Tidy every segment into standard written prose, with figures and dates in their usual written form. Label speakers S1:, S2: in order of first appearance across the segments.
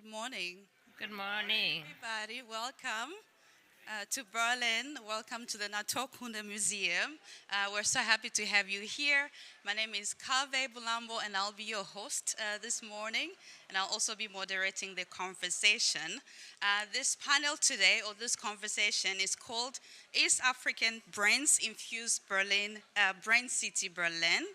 S1: Good morning,
S2: Good morning.
S1: everybody. Welcome to Berlin. Welcome to the Naturkunde Museum. We're so happy to have you here. My name is KAVE BULAMBO, and I'll be your host this morning, and I'll also be moderating the conversation. This panel today, or this conversation, is called East African Brains Infuse Berlin, Brain City Berlin.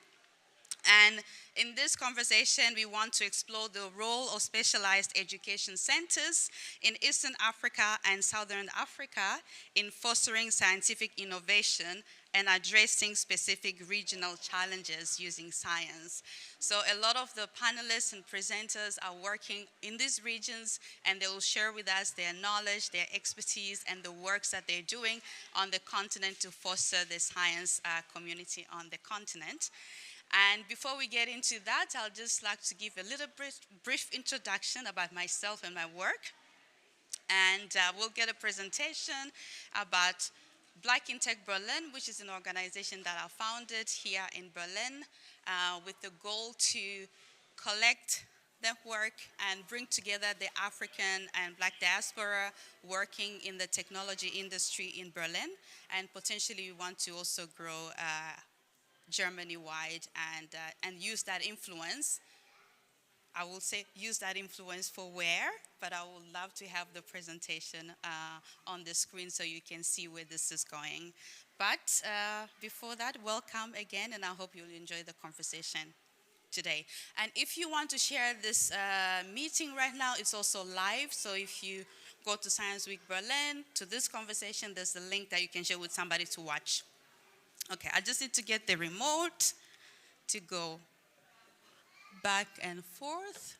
S1: And in this conversation, we want to explore the role of specialized education centers in Eastern Africa and Southern Africa in fostering scientific innovation and addressing specific regional challenges using science. So a lot of the panelists and presenters are working in these regions, and they will share with us their knowledge, their expertise, and the works that they're doing on the continent to foster the science community on the continent. And before we get into that, I'll just like to give a little brief introduction about myself and my work. And we'll get a presentation about BLACKINTECH Berlin, which is an organization that I founded here in Berlin with the goal to collect, network, and bring together the African and Black diaspora working in the technology industry in Berlin. And potentially we want to also grow Germany-wide and use that influence. I will say use that influence for where, but I would love to have the presentation on the screen so you can see where this is going. But before that, welcome again, and I hope you'll enjoy the conversation today. And if you want to share this meeting right now, it's also live, so if you go to Science Week Berlin, to this conversation, there's a link that you can share with somebody to watch. Okay, I just need to get the remote to go back and forth.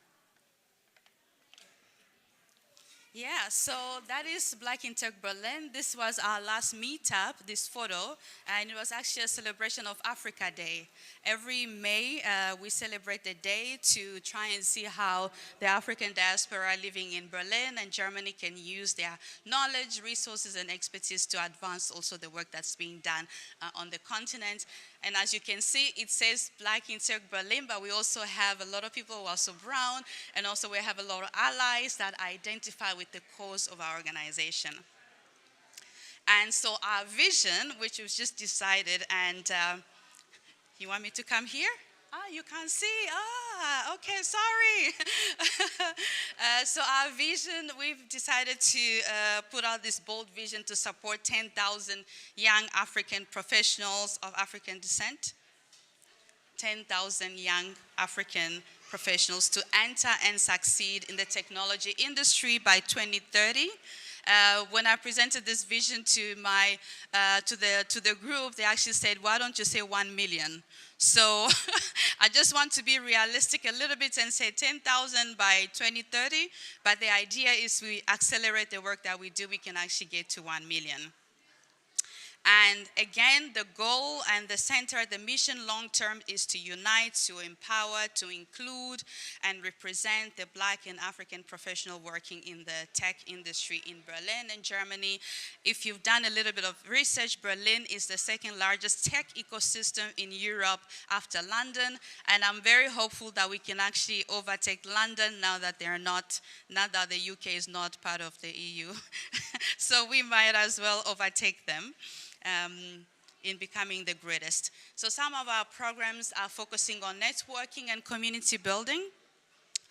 S1: Yeah, so that is BLACKINTECH Berlin. This was our last meetup, this photo, and it was actually a celebration of Africa Day. Every May, we celebrate the day to try and see how the African diaspora living in Berlin and Germany can use their knowledge, resources, and expertise to advance also the work that's being done on the continent. And as you can see, it says BLACKINTECH Berlin, but we also have a lot of people who are also brown, and also we have a lot of allies that identify with the cause of our organization. And so our vision, which was just decided, and you want me to come here? You can't see. Okay, sorry. So our vision, we've decided to put out this bold vision to support 10,000 young African professionals of African descent. 10,000 young African professionals to enter and succeed in the technology industry by 2030. When I presented this vision to the group, they actually said, "Why don't you say 1 million?" So I just want to be realistic a little bit and say 10,000 by 2030. But the idea is we accelerate the work that we do, we can actually get to 1 million. And again, the goal and the center, the mission long-term is to unite, to empower, to include, and represent the Black and African professional working in the tech industry in Berlin and Germany. If you've done a little bit of research, Berlin is the second largest tech ecosystem in Europe after London. And I'm very hopeful that we can actually overtake London now that the UK is not part of the EU. So we might as well overtake them. In becoming the greatest. So some of our programs are focusing on networking and community building,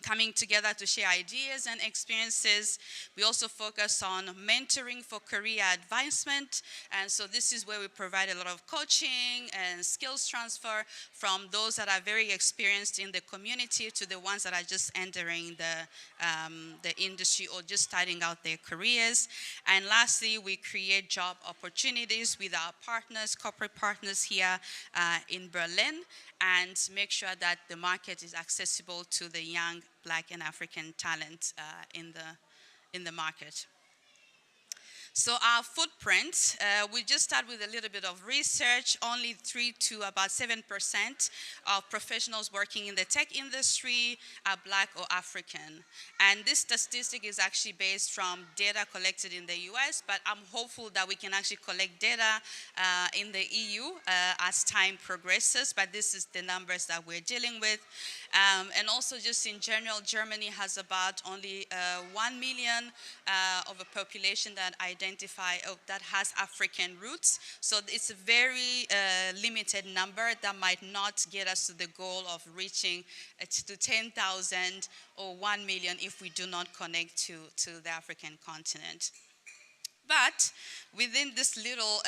S1: coming together to share ideas and experiences. We also focus on mentoring for career advancement. And so this is where we provide a lot of coaching and skills transfer from those that are very experienced in the community to the ones that are just entering the industry or just starting out their careers. And lastly, we create job opportunities with our partners, corporate partners here in Berlin, and make sure that the market is accessible to the young Black and African talent in the market. So our footprint, we just start with a little bit of research. Only 3 to about 7% of professionals working in the tech industry are Black or African. And this statistic is actually based from data collected in the US, but I'm hopeful that we can actually collect data in the EU as time progresses, but this is the numbers that we're dealing with. And also just in general, Germany has about only 1 million of a population that that has African roots. So it's a very limited number that might not get us to the goal of reaching to 10,000 or 1 million if we do not connect to the African continent. But within this little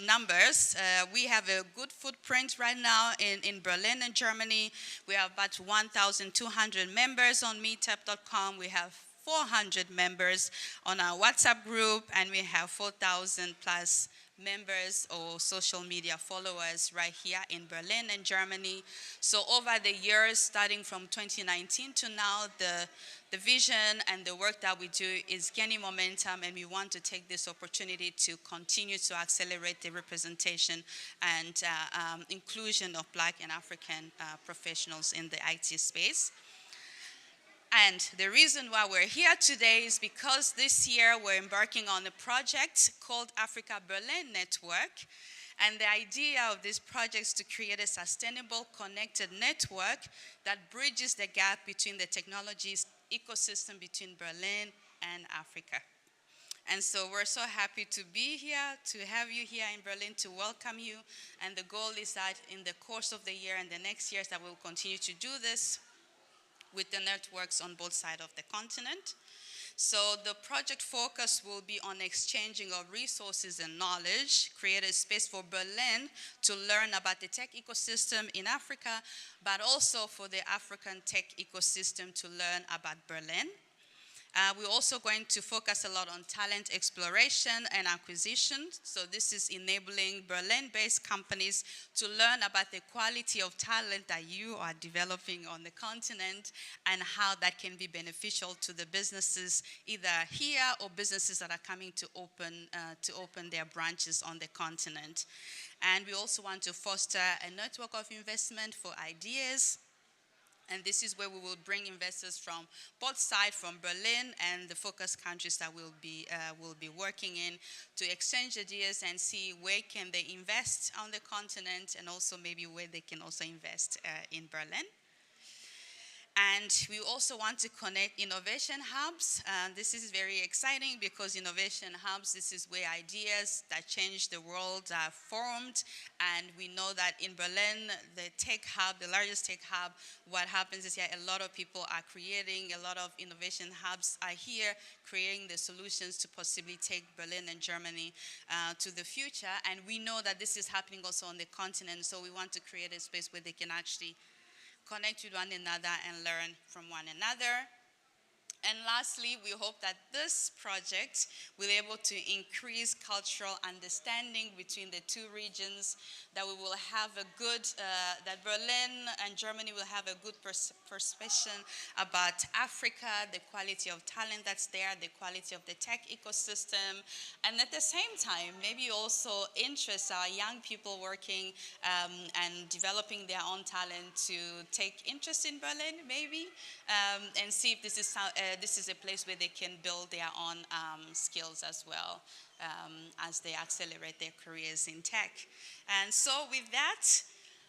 S1: numbers, we have a good footprint right now in Berlin and Germany. We have about 1,200 members on meetup.com. We have 400 members on our WhatsApp group, and we have 4,000 plus members or social media followers right here in Berlin and Germany. So over the years, starting from 2019 to now, the vision and the work that we do is gaining momentum, and we want to take this opportunity to continue to accelerate the representation and inclusion of Black and African professionals in the IT space. And the reason why we're here today is because this year we're embarking on a project called Africa Berlin Network. And the idea of this project is to create a sustainable, connected network that bridges the gap between the technologies ecosystem between Berlin and Africa. And so we're so happy to be here, to have you here in Berlin, to welcome you. And the goal is that in the course of the year and the next years that we'll continue to do this with the networks on both sides of the continent. So the project focus will be on exchanging of resources and knowledge, create a space for Berlin to learn about the tech ecosystem in Africa, but also for the African tech ecosystem to learn about Berlin. We're also going to focus a lot on talent exploration and acquisition. So this is enabling Berlin-based companies to learn about the quality of talent that you are developing on the continent and how that can be beneficial to the businesses either here or businesses that are coming to open their branches on the continent. And we also want to foster a network of investment for ideas. And this is where we will bring investors from both sides, from Berlin and the focus countries that we'll be working in, to exchange ideas and see where can they invest on the continent, and also maybe where they can also invest in Berlin. And we also want to connect innovation hubs. This is very exciting because innovation hubs, this is where ideas that change the world are formed. And we know that in Berlin, the tech hub, the largest tech hub, what happens is a lot of people are creating, a lot of innovation hubs are here, creating the solutions to possibly take Berlin and Germany to the future. And we know that this is happening also on the continent. So we want to create a space where they can actually connect with one another and learn from one another. And lastly, we hope that this project will be able to increase cultural understanding between the two regions, that we will have a good, that Berlin and Germany will have a good perception about Africa, the quality of talent that's there, the quality of the tech ecosystem, and at the same time, maybe also interest our young people working and developing their own talent to take interest in Berlin, maybe, and see if this is a place where they can build their own skills as well as they accelerate their careers in tech. And so with that,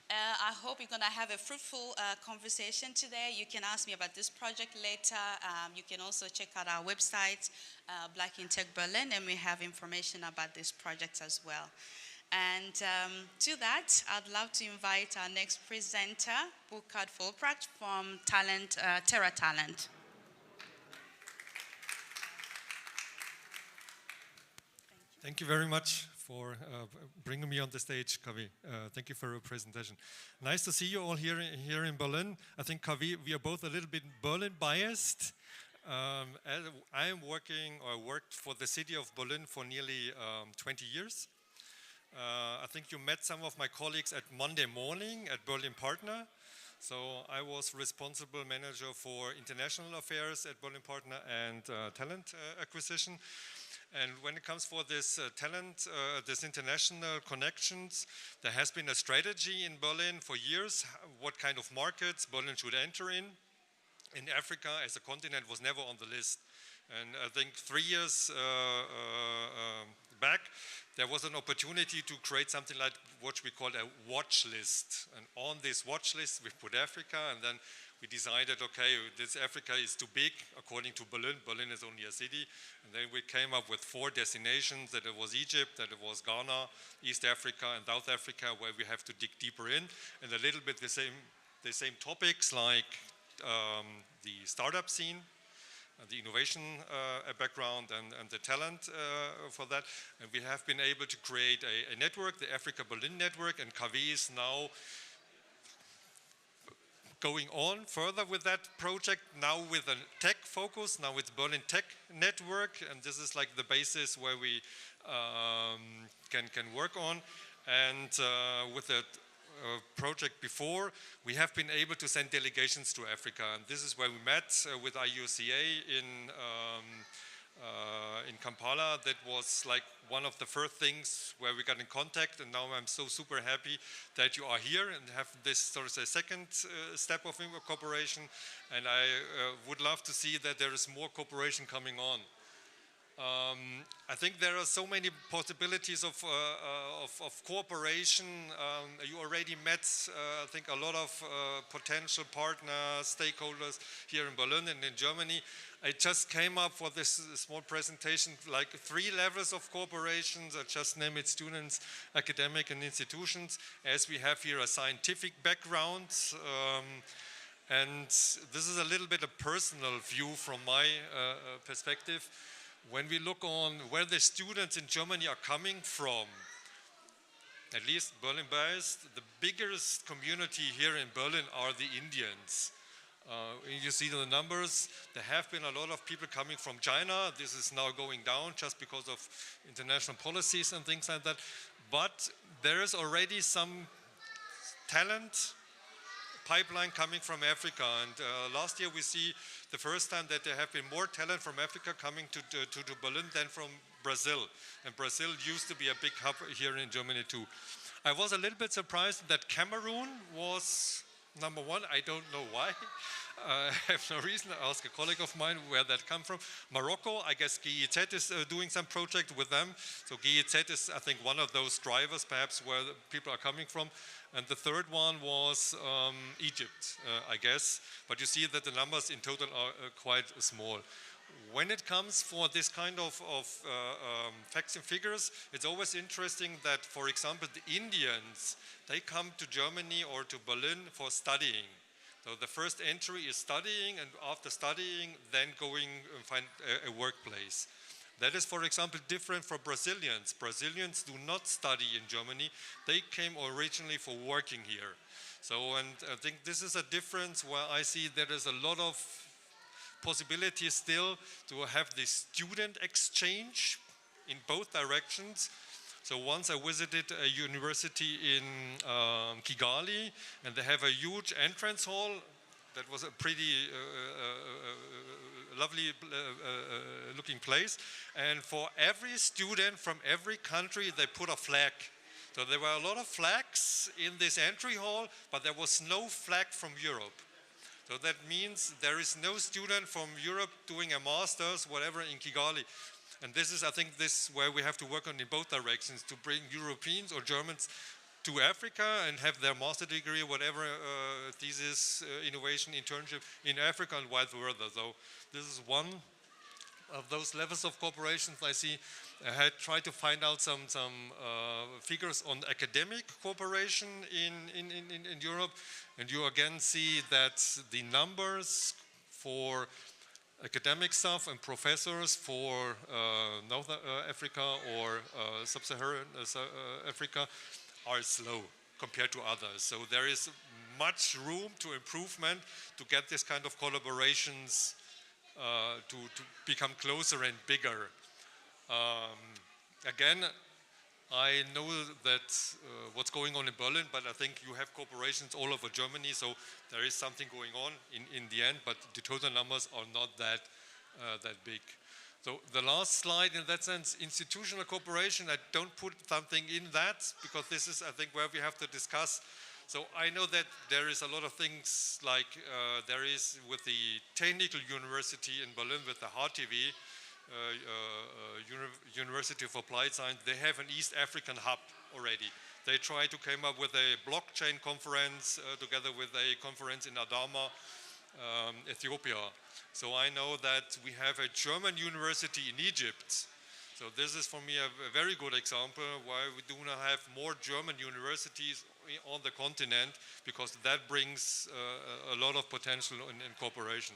S1: I hope you're going to have a fruitful conversation today. You can ask me about this project later. You can also check out our website, BLACKINTECH Berlin, and we have information about this project as well. And to that, I'd love to invite our next presenter, Burkhard Vollbracht from Terra Talent.
S2: Thank you very much for bringing me on the stage, KAVE. Thank you for your presentation. Nice to see you all here in Berlin. I think, KAVE, we are both a little bit Berlin biased. I am worked for the city of Berlin for nearly 20 years. I think you met some of my colleagues at Monday morning at Berlin Partner. So I was responsible manager for international affairs at Berlin Partner and talent acquisition. And when it comes for this talent, this international connections, there has been a strategy in Berlin for years, what kind of markets Berlin should enter in. In Africa, as a continent, was never on the list. And I think 3 years back, there was an opportunity to create something like what we call a watch list. And on this watch list, we put Africa, and then we decided, okay, this Africa is too big, according to Berlin. Berlin is only a city. And then we came up with 4 destinations, that it was Egypt, that it was Ghana, East Africa, and South Africa, where we have to dig deeper in. And a little bit the same topics, like the startup scene, the innovation background, and the talent for that. And we have been able to create a network, the Africa Berlin Network, and KAVE is now going on further with that project, now with a tech focus. Now it's Berlin Tech Network, and this is like the basis where we can work on. And with the project before, we have been able to send delegations to Africa, and this is where we met with IUCA in Kampala. That was like one of the first things where we got in contact, and now I'm so super happy that you are here and have this sort of a second step of cooperation, and I would love to see that there is more cooperation coming on. I think there are so many possibilities of cooperation. You already met, I think, a lot of potential partners, stakeholders here in Berlin and in Germany. I just came up for this small presentation, like 3 levels of cooperations. I just name it students, academic, and institutions, as we have here a scientific background. And this is a little bit a personal view from my perspective. When we look on where the students in Germany are coming from, at least Berlin-based, the biggest community here in Berlin are the Indians. You see the numbers. There have been a lot of people coming from China. This is now going down just because of international policies and things like that. But there is already some talent pipeline coming from Africa, and last year we see the first time that there have been more talent from Africa coming to Berlin than from Brazil, and Brazil used to be a big hub here in Germany too. I was a little bit surprised that Cameroon was number 1. I don't know why. I have no reason. I asked a colleague of mine where that come from. Morocco, I guess GIZ is doing some project with them. So GIZ is, I think, one of those drivers perhaps where the people are coming from. And the third one was Egypt, I guess. But you see that the numbers in total are quite small. When it comes for this kind of facts and figures, it's always interesting that, for example, the Indians, they come to Germany or to Berlin for studying. So the first entry is studying, and after studying, then going and find a workplace. That is, for example, different for Brazilians. Brazilians do not study in Germany. They came originally for working here. So, and I think this is a difference where I see there is a lot of possibilities still to have this student exchange in both directions. So once I visited a university in Kigali, and they have a huge entrance hall. That was a pretty lovely looking place. And for every student from every country, they put a flag. So there were a lot of flags in this entry hall, but there was no flag from Europe. So that means there is no student from Europe doing a master's, whatever, in Kigali. And this is, I think, this where we have to work on in both directions, to bring Europeans or Germans to Africa and have their master degree, whatever, thesis, innovation, internship in Africa and vice versa. So this is one of those levels of cooperations I see. I had tried to find out some figures on academic cooperation in Europe, and you again see that the numbers for academic staff and professors for North Africa or Sub-Saharan Africa are slow compared to others. So there is much room to improvement to get this kind of collaborations to become closer and bigger. Again, I know that what's going on in Berlin, but I think you have corporations all over Germany, so there is something going on in the end, but the total numbers are not that big. So the last slide, in that sense, institutional cooperation, I don't put something in that because this is, I think, where we have to discuss. So I know that there is a lot of things like there is with the Technical University in Berlin with the HTW, University of Applied Science, they have an East African hub already. They try to come up with a blockchain conference together with a conference in Adama, Ethiopia. So I know that we have a German university in Egypt. So this is for me a very good example why we do not have more German universities on the continent, because that brings a lot of potential in cooperation.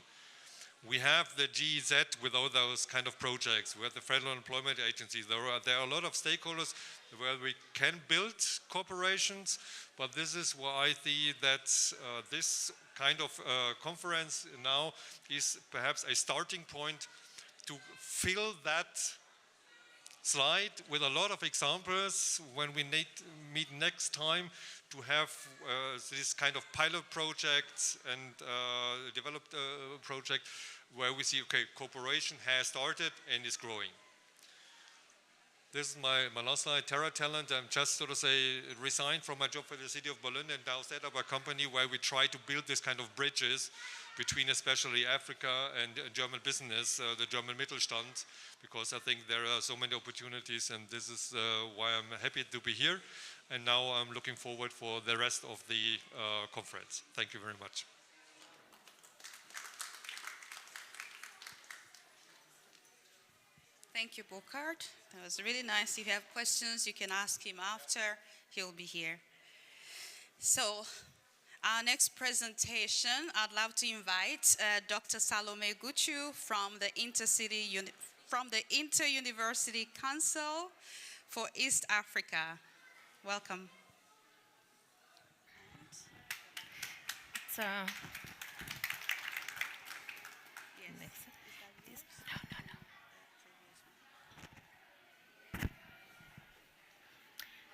S2: We have the GEZ with all those kind of projects. We have the Federal Employment Agencies. There are a lot of stakeholders where we can build corporations, but this is why I see that this kind of conference now is perhaps a starting point to fill that slide with a lot of examples when we meet next time to have this kind of pilot projects and developed project where we see, okay, cooperation has started and is growing. This is my last slide, Terra Talent. I'm just sort of resigned from my job for the city of Berlin and now set up a company where we try to build this kind of bridges between especially Africa and German business, the German Mittelstand, because I think there are so many opportunities, and this is why I'm happy to be here. And now I'm looking forward for the rest of the conference. Thank you very much.
S1: Thank you, Burkhard. That was really nice. If you have questions, you can ask him after. He'll be here. So, our next presentation, I'd love to invite Dr. Salome Guchu from the Inter-University Council for East Africa. Welcome.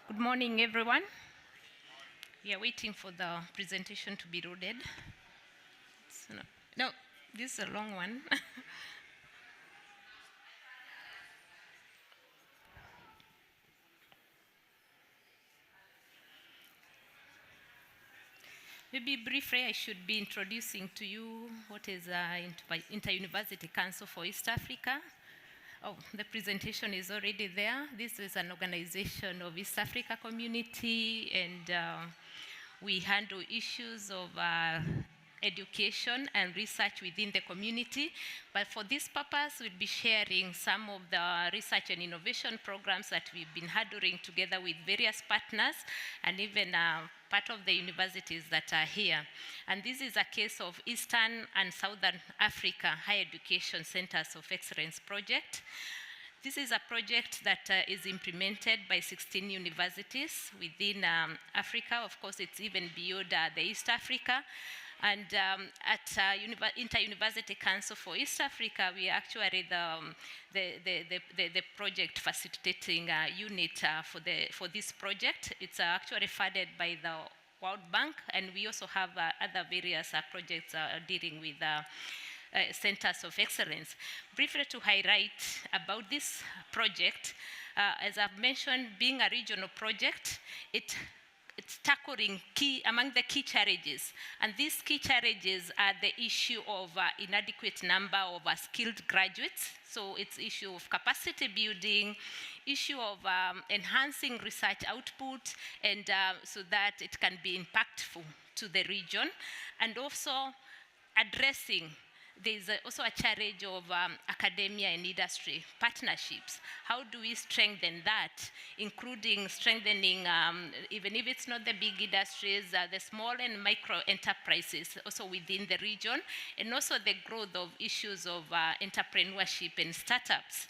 S3: Good morning, everyone. We are waiting for the presentation to be loaded. No, this is a long one. Maybe briefly, I should be introducing to you what is Inter-University Council for East Africa. Oh, the presentation is already there. This is an organization of East Africa community, and we handle issues of education and research within the community. But for this purpose, we'll be sharing some of the research and innovation programs that we've been handling together with various partners and even part of the universities that are here. And this is a case of Eastern and Southern Africa Higher Education Centers of Excellence project. This is a project that is implemented by 16 universities within Africa. Of course, it's even beyond the East Africa. And at Inter-University Council for East Africa, we are actually the project facilitating unit for this project. It's actually funded by the World Bank, and we also have other various projects dealing with centers of excellence. Briefly to highlight about this project, as I've mentioned, being a regional project, it's tackling among the key challenges. And these key challenges are the issue of inadequate number of skilled graduates. So it's issue of capacity building, issue of enhancing research output, and so that it can be impactful to the region. And also addressing, there's also a challenge of academia and industry partnerships. How do we strengthen that, including strengthening, even if it's not the big industries, the small and micro enterprises also within the region, and also the growth of issues of entrepreneurship and startups.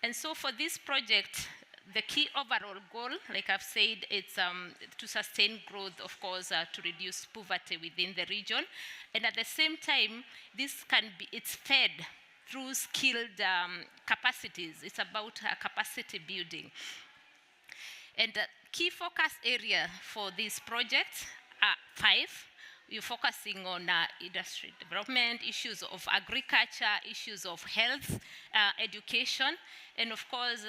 S3: And so for this project, the key overall goal, like I've said, it's to sustain growth, of course, to reduce poverty within the region. And at the same time, it's fed through skilled capacities. It's about capacity building. And key focus area for this project are 5. we're focusing on industry development, issues of agriculture, issues of health, education, and of course,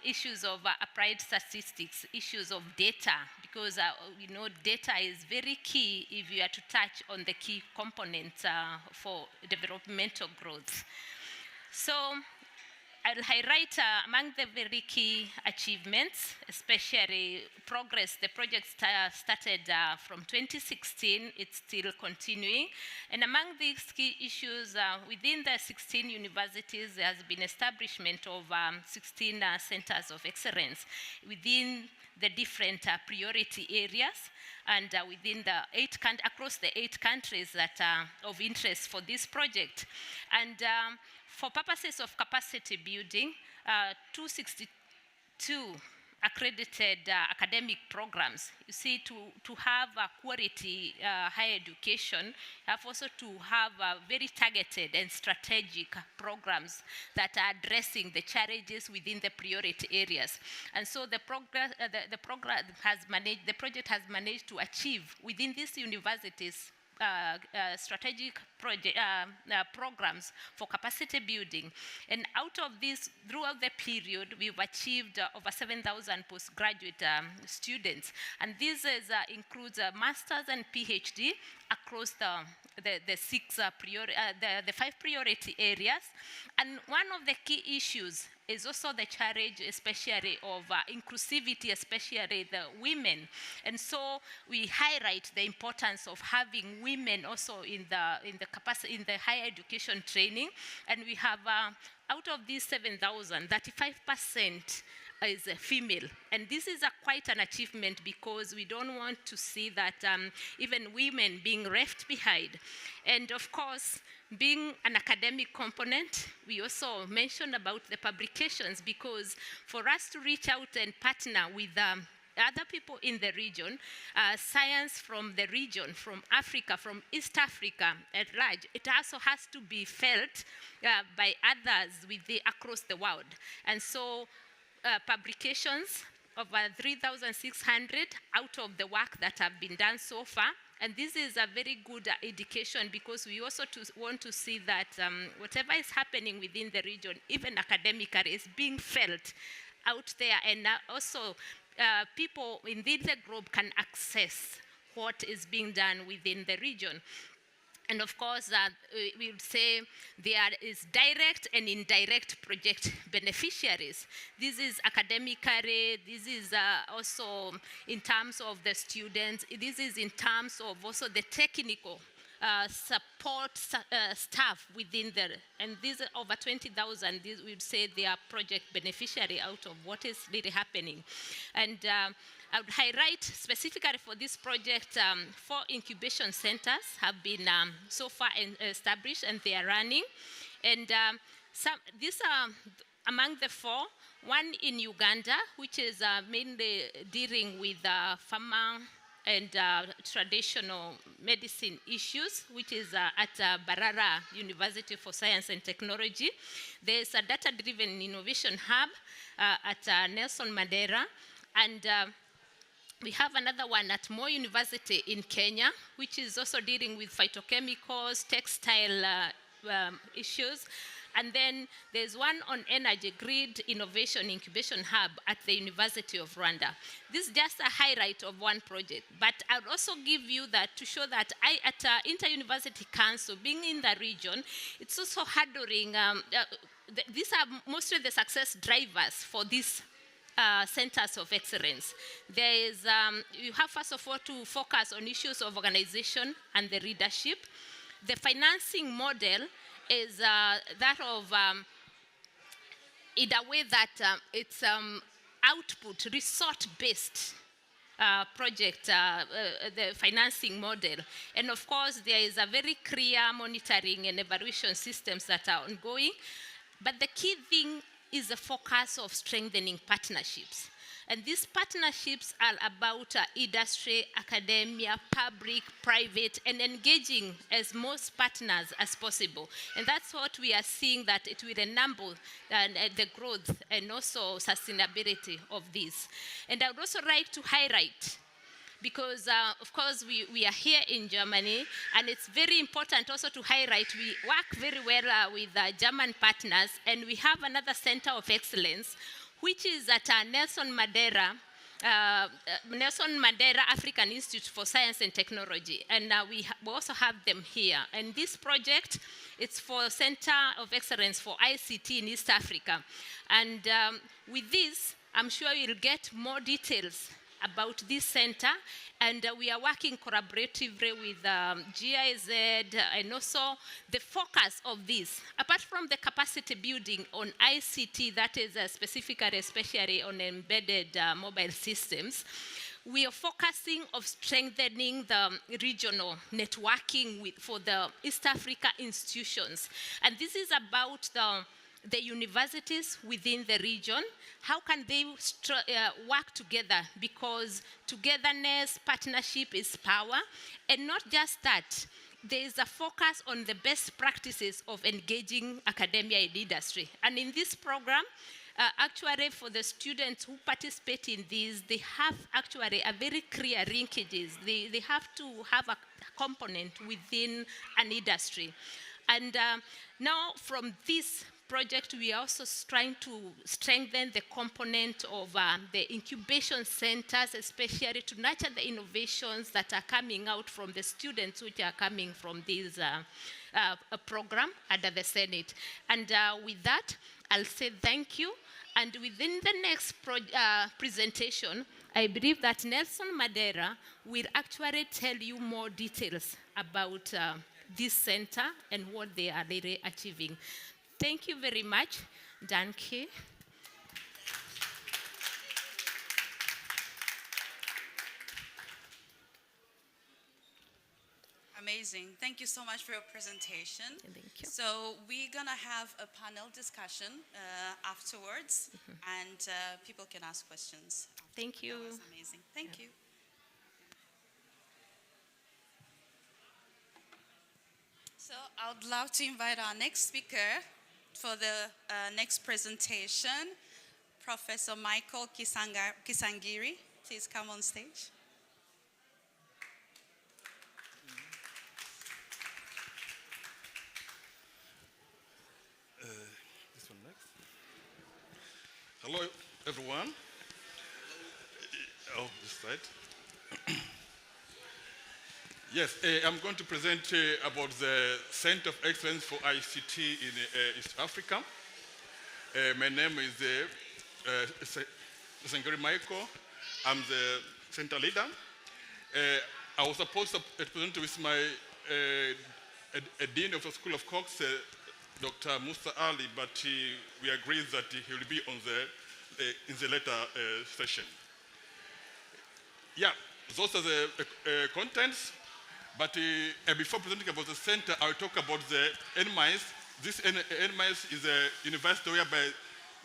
S3: issues of applied statistics, issues of data, because we know data is very key if you are to touch on the key components for developmental growth. So I'll highlight among the very key achievements, especially progress. The project started from 2016, it's still continuing. And among these key issues, within the 16 universities, there has been establishment of 16 centers of excellence within the different priority areas, and within the across the 8 countries that are of interest for this project. And for purposes of capacity building, 262 accredited academic programs. You see, to have quality higher education, you have also to have very targeted and strategic programs that are addressing the challenges within the priority areas. And so the project has managed to achieve within these universities strategic programs for capacity building. And out of this, throughout the period, we've achieved over 7,000 postgraduate students. And this includes a master's and PhD across the 5 priority areas. And one of the key issues is also the challenge, especially of inclusivity, especially the women. And so we highlight the importance of having women also in the higher education training. And we have out of these 7,000, 35% is a female. And this is quite an achievement, because we don't want to see that even women being left behind. And of course, being an academic component, we also mentioned about the publications, because for us to reach out and partner with other people in the region, science from the region, from Africa, from East Africa at large, it also has to be felt by others across the world. And so publications over 3,600 out of the work that have been done so far. And this is a very good indication, because we also want to see that whatever is happening within the region, even academically, is being felt out there. And also people within the group can access what is being done within the region. And of course, we would say there is direct and indirect project beneficiaries. This is academically, this is also in terms of the students, this is in terms of also the technical support staff within and these are over 20,000, we would say they are project beneficiary out of what is really happening. And I would highlight specifically for this project, 4 incubation centers have been so far established, and they are running. And these are among the 4, one in Uganda, which is mainly dealing with pharma and traditional medicine issues, which is at Barara University for Science and Technology. There's a data-driven innovation hub at Nelson Mandela, and we have another one at Moi University in Kenya, which is also dealing with phytochemicals, textile issues. And then there's one on energy grid innovation incubation hub at the University of Rwanda. This is just a highlight of one project, but I'll also give you that to show that at Inter-University Council, being in the region, it's also handling, these are mostly the success drivers for these centers of excellence. There is, you have first of all to focus on issues of organization and the leadership. The financing model is that of, in a way that it's output, resort-based project, the financing model. And of course, there is a very clear monitoring and evaluation systems that are ongoing. But the key thing is the focus of strengthening partnerships. And these partnerships are about industry, academia, public, private, and engaging as most partners as possible. And that's what we are seeing, that it will enable the growth and also sustainability of this. And I would also like to highlight because, of course, we are here in Germany, and it's very important also to highlight we work very well with German partners, and we have another center of excellence, which is at Nelson Mandela African Institute for Science and Technology, and we also have them here. And this project, it's for Center of Excellence for ICT in East Africa. And with this, I'm sure you'll get more details about this center, and we are working collaboratively with GIZ, and also the focus of this, apart from the capacity building on ICT, that is specifically, especially on embedded mobile systems, we are focusing on strengthening the regional networking for the East Africa institutions. And this is about the universities within the region. How can they work together? Because togetherness, partnership is power. And not just that, there is a focus on the best practices of engaging academia and industry. And in this program, actually for the students who participate in this, they have actually a very clear linkages. They have to have a component within an industry. And now from this project, we are also trying to strengthen the component of the incubation centers, especially to nurture the innovations that are coming out from the students which are coming from this program under the Senate. And with that, I'll say thank you. And within the next presentation, I believe that Nelson Mandela will actually tell you more details about this center and what they are really achieving. Thank you very much. Danke.
S1: Amazing. Thank you so much for your presentation.
S3: Thank you.
S1: So we're going to have a panel discussion afterwards, and people can ask questions.
S3: Thank you.
S1: That was amazing. Thank you. So I would love to invite our next speaker for the next presentation, Professor Michael Kisangiri. Please come on stage.
S4: This one next. Hello, everyone. Oh, this side. Yes, I'm going to present about the Center of Excellence for ICT in East Africa. My name is Sangari Michael. I'm the center leader. I was supposed to present with my Dean of the School of Cox, Dr. Musa Ali, but we agreed that he will be on in the later session. Yeah, those are the contents. But before presenting about the center, I'll talk about the NMICE. This NMICE is a university whereby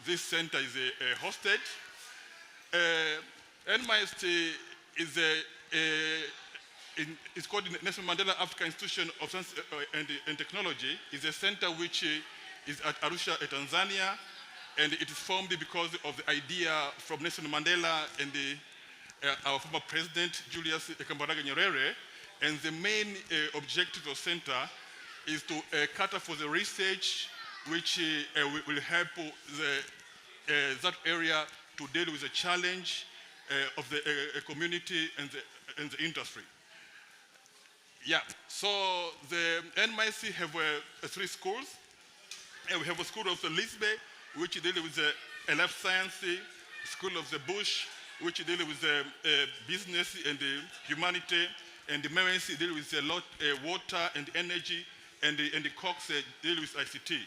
S4: this center is hosted. NMICE is it's called the Nelson Mandela African Institution of Science and Technology. It's a center which is at Arusha, Tanzania, and it is formed because of the idea from Nelson Mandela and our former president, Julius Kambarage Nyerere. And the main objective of the center is to cater for the research which will help that area to deal with the challenge of the community and the industry. Yeah, so the NMIC have 3 schools. And we have a school of the Lisbon, which deals with the life science, school of the Bush, which deals with the business and the humanity, and the MMC deal with water and energy, and the Cox deal with ICT.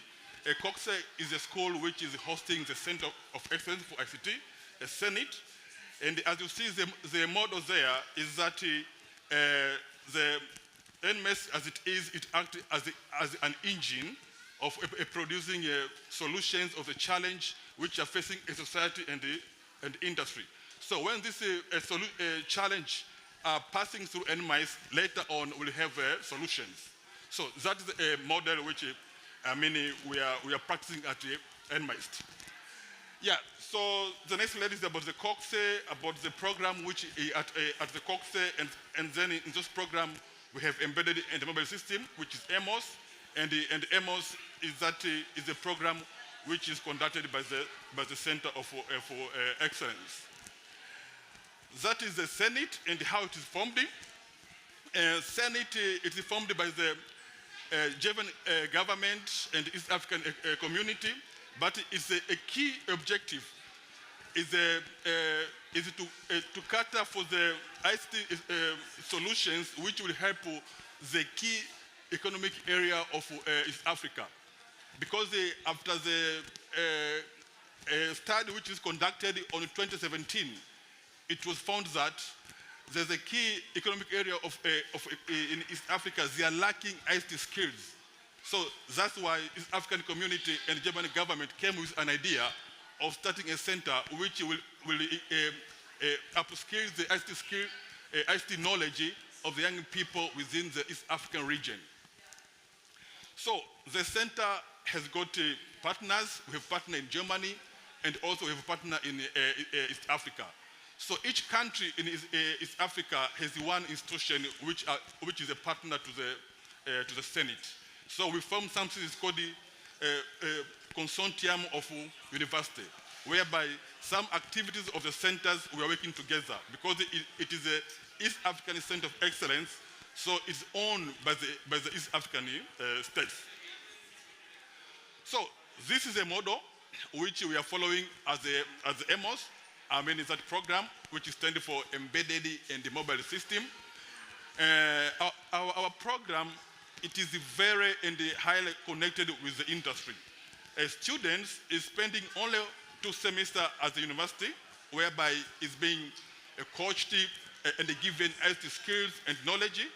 S4: Cox is a school which is hosting the Center of Excellence for ICT, a Senate. And as you see, the model there is that the NMS, as it is, it acts as an engine of producing solutions of the challenge which are facing a society and industry. So when this challenge are passing through NMICE, later on we'll have solutions. So that is a model which we are practicing at NMICE. Yeah, so the next slide is about the COCSE, about the program which at the COCSE, and then in this program we have embedded in the mobile system, which is EMOS, and EMOS is a program which is conducted by the Center for Excellence. That is the Senate and how it is formed. Senate it is formed by the German government and East African community, but it's a key objective is to cater for the ICT solutions which will help the key economic area of East Africa. Because after the study which is conducted on 2017, it was found that there's a key economic area in East Africa, they are lacking ICT skills. So that's why East African community and the German government came with an idea of starting a center which will upskill the ICT knowledge of the young people within the East African region. So the center has got partners. We have partner in Germany, and also we have a partner in East Africa. So each country in East Africa has one institution which is a partner to the Senate. So we formed something that's called the consortium of university, whereby some activities of the centers we are working together because it is a East African Center of Excellence, so it's owned by the East African states. So this is a model which we are following as the EMOS. I mean, it's that program which is standing for Embedded and the Mobile System. Our program, it is very and highly connected with the industry. Students is spending only 2 semesters at the university, whereby it's being coached and given IT skills and knowledge,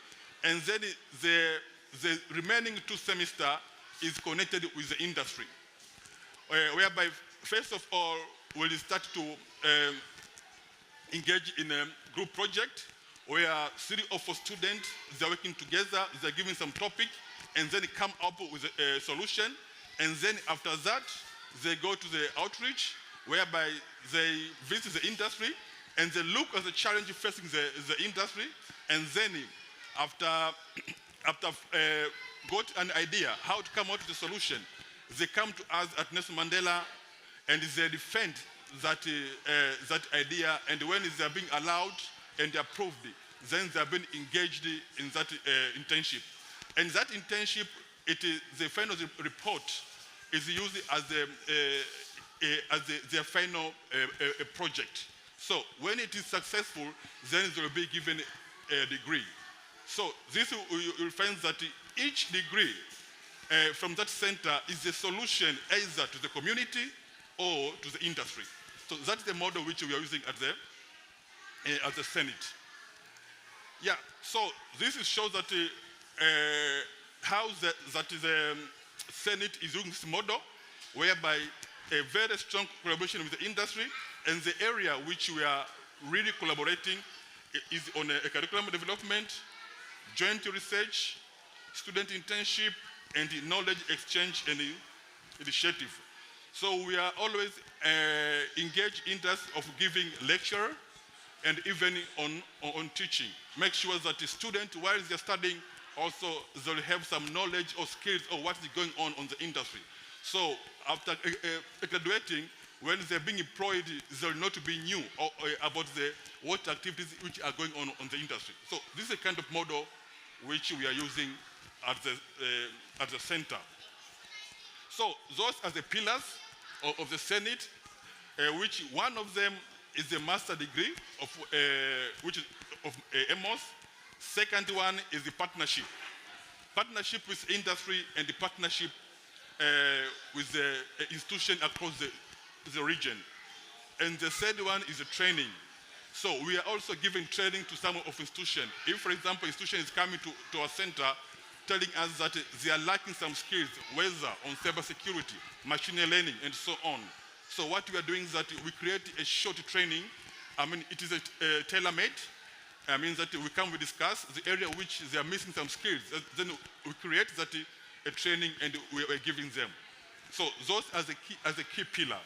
S4: and then the remaining 2 semesters is connected with the industry, whereby first of all we'll start to engage in a group project where 3 or 4 students, they're working together, they're giving some topic, and then come up with a solution. And then after that, they go to the outreach, whereby they visit the industry, and they look at the challenge facing the industry, and then after got an idea how to come out with the solution, they come to us at Nelson Mandela, and they defend that idea, and when they are being allowed and approved, then they have been engaged in that internship. And that internship, the final report is used as their final project. So when it is successful, then they will be given a degree. So this you'll find that each degree from that center is a solution either to the community or to the industry. So that's the model which we are using at the Senate. Yeah, so this shows that how the Senate is using this model, whereby a very strong collaboration with the industry, and the area which we are really collaborating is on a curriculum development, joint research, student internship, and knowledge exchange and initiative. So we are always engaged in terms of giving lecture and even on teaching. Make sure that the student, while they're studying, also they'll have some knowledge or skills of what is going on the industry. So after graduating, when they're being employed, they'll not be new about what activities which are going on the industry. So this is a kind of model which we are using at the center. So those are the pillars of the Senate, which one of them is the master degree of EMOS. Second one is the partnership. Partnership with industry and the partnership with the institution across the region. And the third one is the training. So we are also giving training to some of institutions. If, for example, institution is coming to our center telling us that they are lacking some skills, whether on cybersecurity, machine learning, and so on. So what we are doing is that we create a short training. I mean, it is a tailor-made. I mean that we discuss the area which they are missing some skills. Then we create that a training and we are giving them. So those are the key pillar.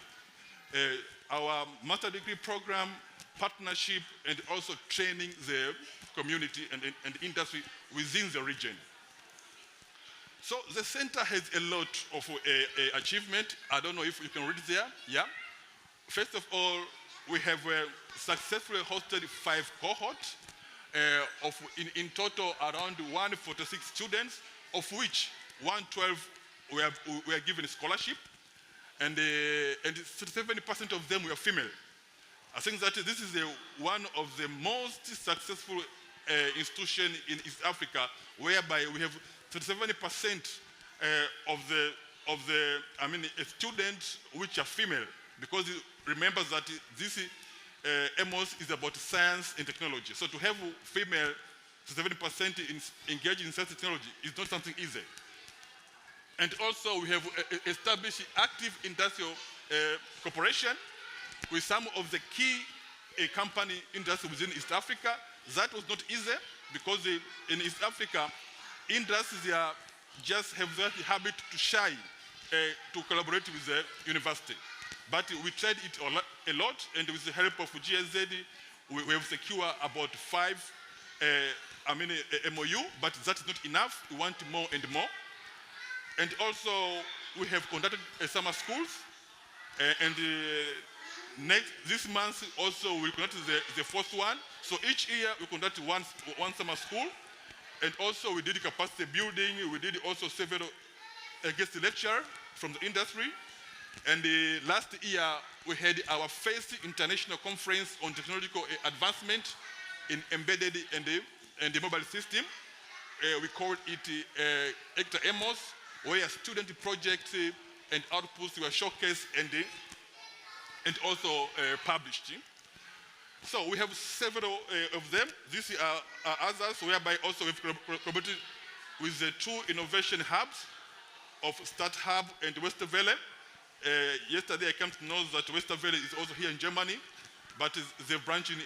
S4: our master degree program, partnership, and also training the community and industry within the region. So the center has a lot of achievement. I don't know if you can read there. Yeah. First of all, we have successfully hosted 5 cohorts of in total around 146 students, of which 112 were given scholarship, and 70% of them were female. I think that this is one of the most successful institutions in East Africa, whereby we have 37% of the students which are female, because remember that this EMOS is about science and technology. So to have female 7% engaged in science and technology is not something easy. And also we have established active industrial cooperation with some of the key company industry within East Africa. That was not easy because in East Africa, industries just have that habit to shy to collaborate with the university. But we tried it a lot, and with the help of GSZ, we have secured about 5 MOU, but that's not enough. We want more and more. And also, we have conducted summer schools, and this month also we conduct the 4th one. So each year we conduct one summer school, and also we did capacity building. We did also several guest lecture from the industry. And last year we had our first international conference on technological advancement in embedded and the mobile system. We called it ECTA EMOS, where student projects and outputs were showcased and also published. So we have several of them. These are others, whereby also we've collaborated with the 2 innovation hubs of Start Hub and Westerwelle. Yesterday I came to know that Westerwelle is also here in Germany, but they're branching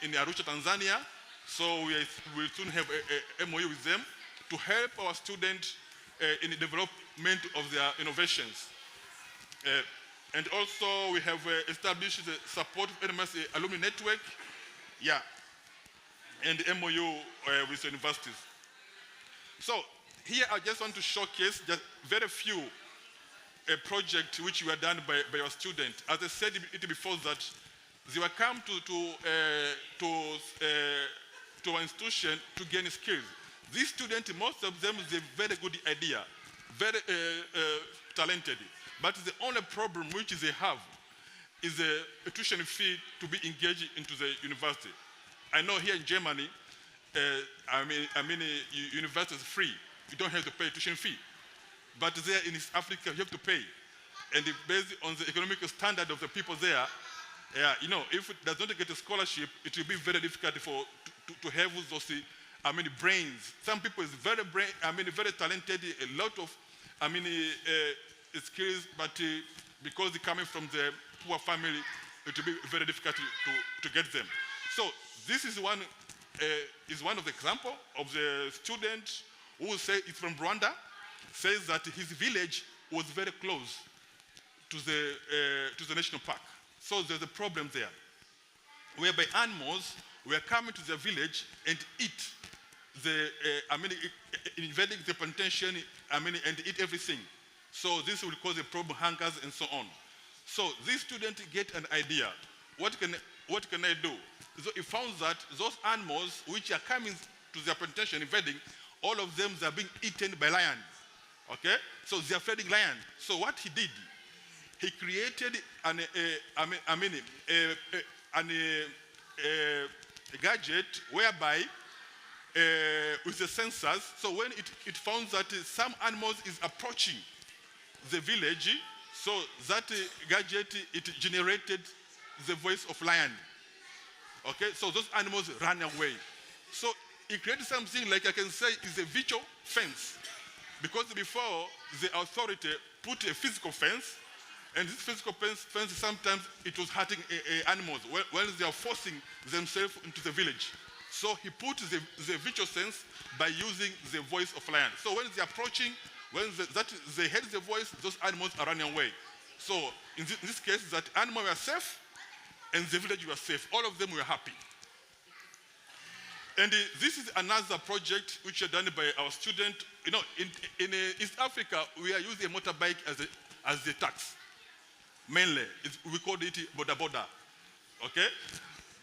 S4: in Arusha, Tanzania. So we'll soon have a MOU with them to help our students in the development of their innovations. And also we have established the support of NMS alumni network, and MOU with the universities. So here I just want to showcase just very few projects which were done by our students. As I said it before, that they were come to our institution to gain skills. These students, most of them, they have very good idea, very talented. But the only problem which they have is a tuition fee to be engaged into the university. I know here in Germany, university is free. You don't have to pay tuition fee. But there in East Africa, you have to pay. And based on the economic standard of the people there, if it does not get a scholarship, it will be very difficult to have those brains. Some people is very very talented, a lot of skills, but because they're coming from the poor family, it will be very difficult to get them. So this is one of the example of the student who say it's from Rwanda, says that his village was very close to the national park. So there's a problem there, whereby animals were coming to the village and eat invading the plantation, and eat everything. So this will cause a problem, hungers and so on. So these students get an idea. What can I do? So he found that those animals which are coming to their plantation, invading, all of them are being eaten by lions. Okay? So they are feeding lions. So what he did, he created a gadget whereby with the sensors, so when it found that some animals is approaching the village, so that gadget, it generated the voice of lion. Okay, so those animals ran away. So it created something like I can say is a virtual fence. Because before, the authority put a physical fence, and this physical fence sometimes it was hurting animals when they are forcing themselves into the village. So he put the virtual sense by using the voice of lion. So when they're approaching, when they heard the voice, those animals are running away. So in this case, that animals were safe and the village were safe. All of them were happy. And this is another project which is done by our student. You know, in East Africa, we are using a motorbike as a tax. Mainly, we call it boda, okay?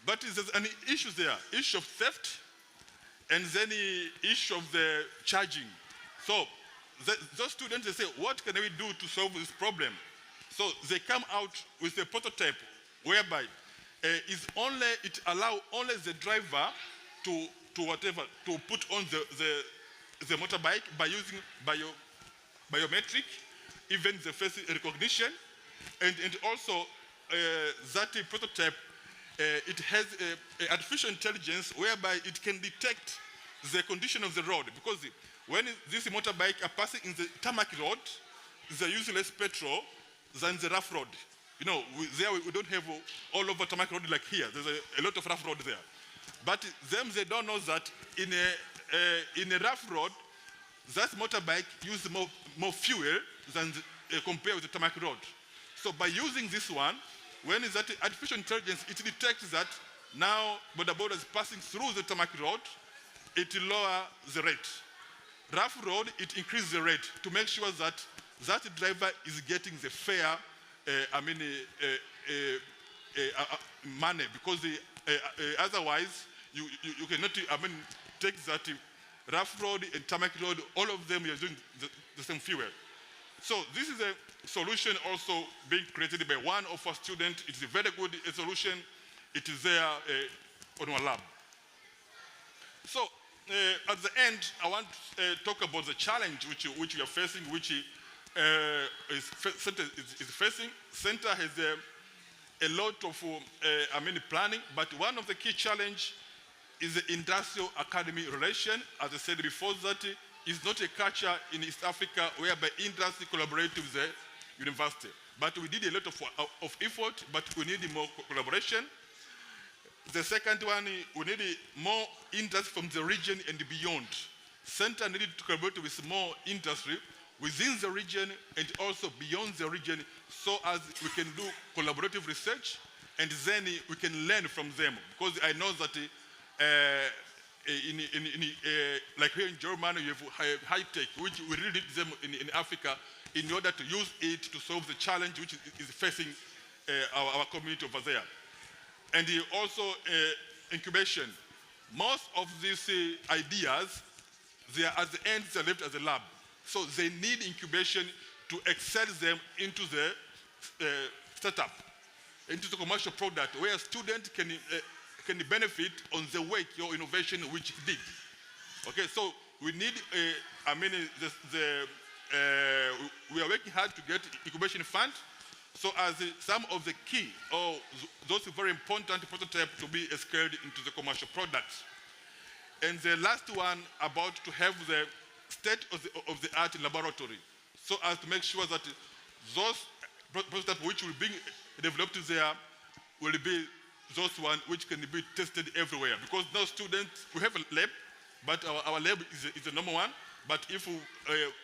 S4: But there's an issue there, issue of theft, and then the issue of the charging. So those students, they say, what can we do to solve this problem? So they come out with a prototype whereby it allows only the driver to put on the motorbike by using biometric, even the face recognition, and also that prototype, it has artificial intelligence whereby it can detect the condition of the road, because when these motorbikes are passing in the tarmac road, they use less petrol than the rough road. You know, we don't have all over tarmac road like here. There's a lot of rough road there. But they don't know that in a rough road, that motorbike uses more fuel than compared with the tarmac road. So by using this one, when is that artificial intelligence, it detects that now boda is passing through the tarmac road, it lower the rate. Rough road, it increases the rate to make sure that that driver is getting the fair, money, because otherwise you cannot, take that rough road and tarmac road, all of them are using the same fuel. So this is a solution also being created by one of our students. It's a very good solution. It is there on our lab. So at the end, I want to talk about the challenge which we are facing, which Center is facing. Center has a lot of planning, but one of the key challenge is the industrial academy relation. As I said before, that is not a culture in East Africa whereby industry collaborates with the university. But we did a lot of effort, but we need more collaboration. The second one, we need more industry from the region and beyond. Center needed to collaborate with more industry within the region and also beyond the region, so as we can do collaborative research and then we can learn from them. Because I know that like here in Germany, you have high tech, which we really need them in Africa in order to use it to solve the challenge which is facing our community over there. And also incubation. Most of these ideas, they are at the end, they're left as a lab. So they need incubation to excel them into the startup, into the commercial product, where students can benefit on the work, your innovation, which it did. Okay, so we need, we are working hard to get incubation fund, so as some of the key, or those very important prototypes to be scaled into the commercial products. And the last one, about to have the state of the art laboratory, so as to make sure that those prototypes which will be developed there will be those ones which can be tested everywhere. Because now students, we have a lab, but our lab is the normal one. But if we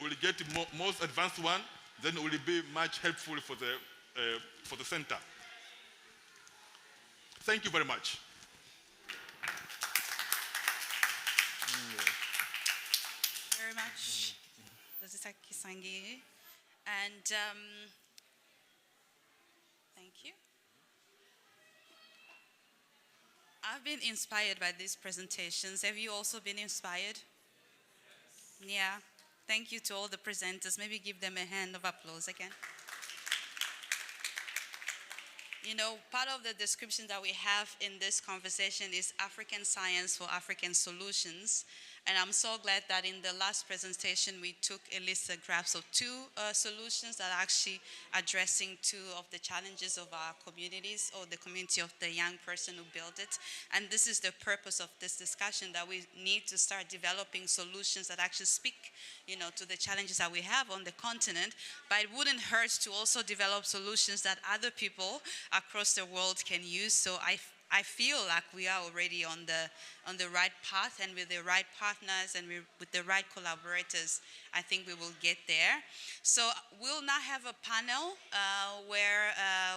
S4: will get most advanced one, then it will be much helpful for the center. Thank you very much.
S1: Very much, Dr. Kisangi. And thank you. I've been inspired by these presentations. Have you also been inspired? Yeah. Thank you to all the presenters. Maybe give them a hand of applause again. You know, part of the description that we have in this conversation is African science for African solutions. And I'm so glad that in the last presentation, we took a list of graphs of two solutions that are actually addressing two of the challenges of our communities, or the community of the young person who built it. And this is the purpose of this discussion, that we need to start developing solutions that actually speak, you know, to the challenges that we have on the continent. But it wouldn't hurt to also develop solutions that other people across the world can use. So I feel like we are already on the right path, and with the right partners and with the right collaborators, I think we will get there. So we'll now have a panel where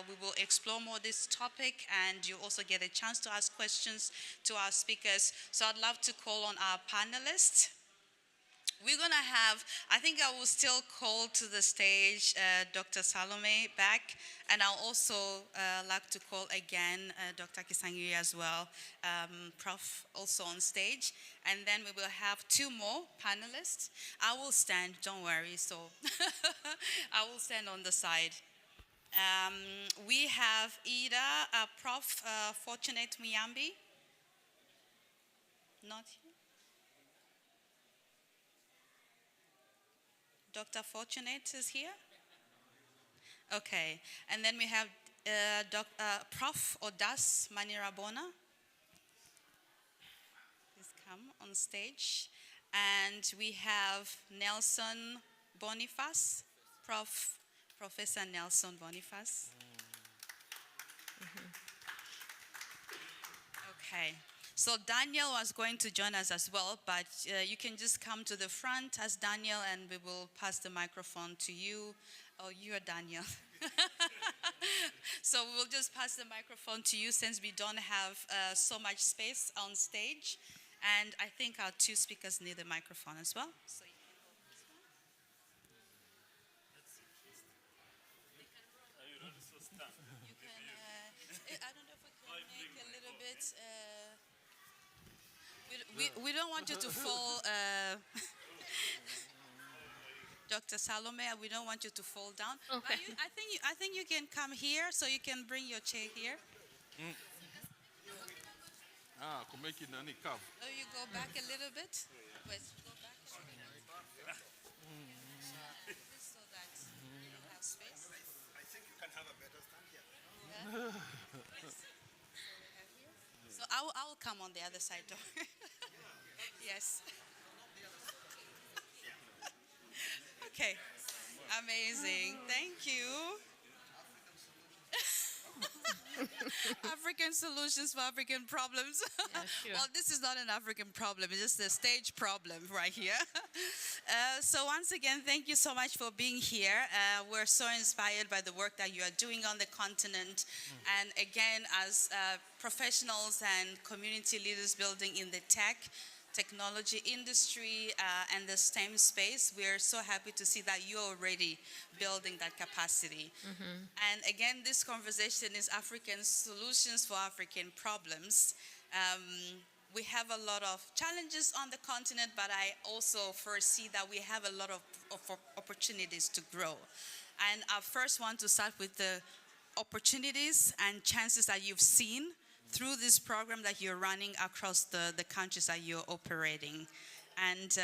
S1: we will explore more this topic, and you also get a chance to ask questions to our speakers. So I'd love to call on our panelists. We're going to have, I think I will still call to the stage Dr. Salome back, and I'll also like to call again Dr. Kisangiri as well, Prof. also on stage, and then we will have two more panelists. I will stand, don't worry, so I will stand on the side. We have either Prof. Fortunate Muyambi, not here. Dr. Fortunate is here? Okay. And then we have Prof. Odas Manirabona. Please come on stage. And we have Nelson Boniface, Professor Nelson Boniface. Okay. So Daniel was going to join us as well, but you can just come to the front as Daniel, and we will pass the microphone to you. Oh, you're Daniel. So we'll just pass the microphone to you since we don't have so much space on stage. And I think our two speakers need a microphone as well. So you can hold this one. You can, I don't know if we can make a little bit... We don't want you to fall, Dr. Salome. We don't want you to fall down.
S3: Okay.
S1: I think you can come here, so you can bring your chair here.
S4: Make it any KAVE.
S1: Oh, you go back a little bit. Wait, go back a little bit. So that you have space.
S5: I think you can have a better stand here.
S1: So I will come on the other side door. Yes. Okay. Amazing. Thank you. African solutions for African problems.
S3: Yeah, sure.
S1: Well, this is not an African problem. It's just a stage problem right here. So once again, thank you so much for being here. We're so inspired by the work that you are doing on the continent. And again, as professionals and community leaders building in the technology industry and the STEM space, we're so happy to see that you're already building that capacity. And again, this conversation is African solutions for African problems. We have a lot of challenges on the continent, but I also foresee that we have a lot of opportunities to grow. And I first want to start with the opportunities and chances that you've seen through this program that you're running across the countries that you're operating. And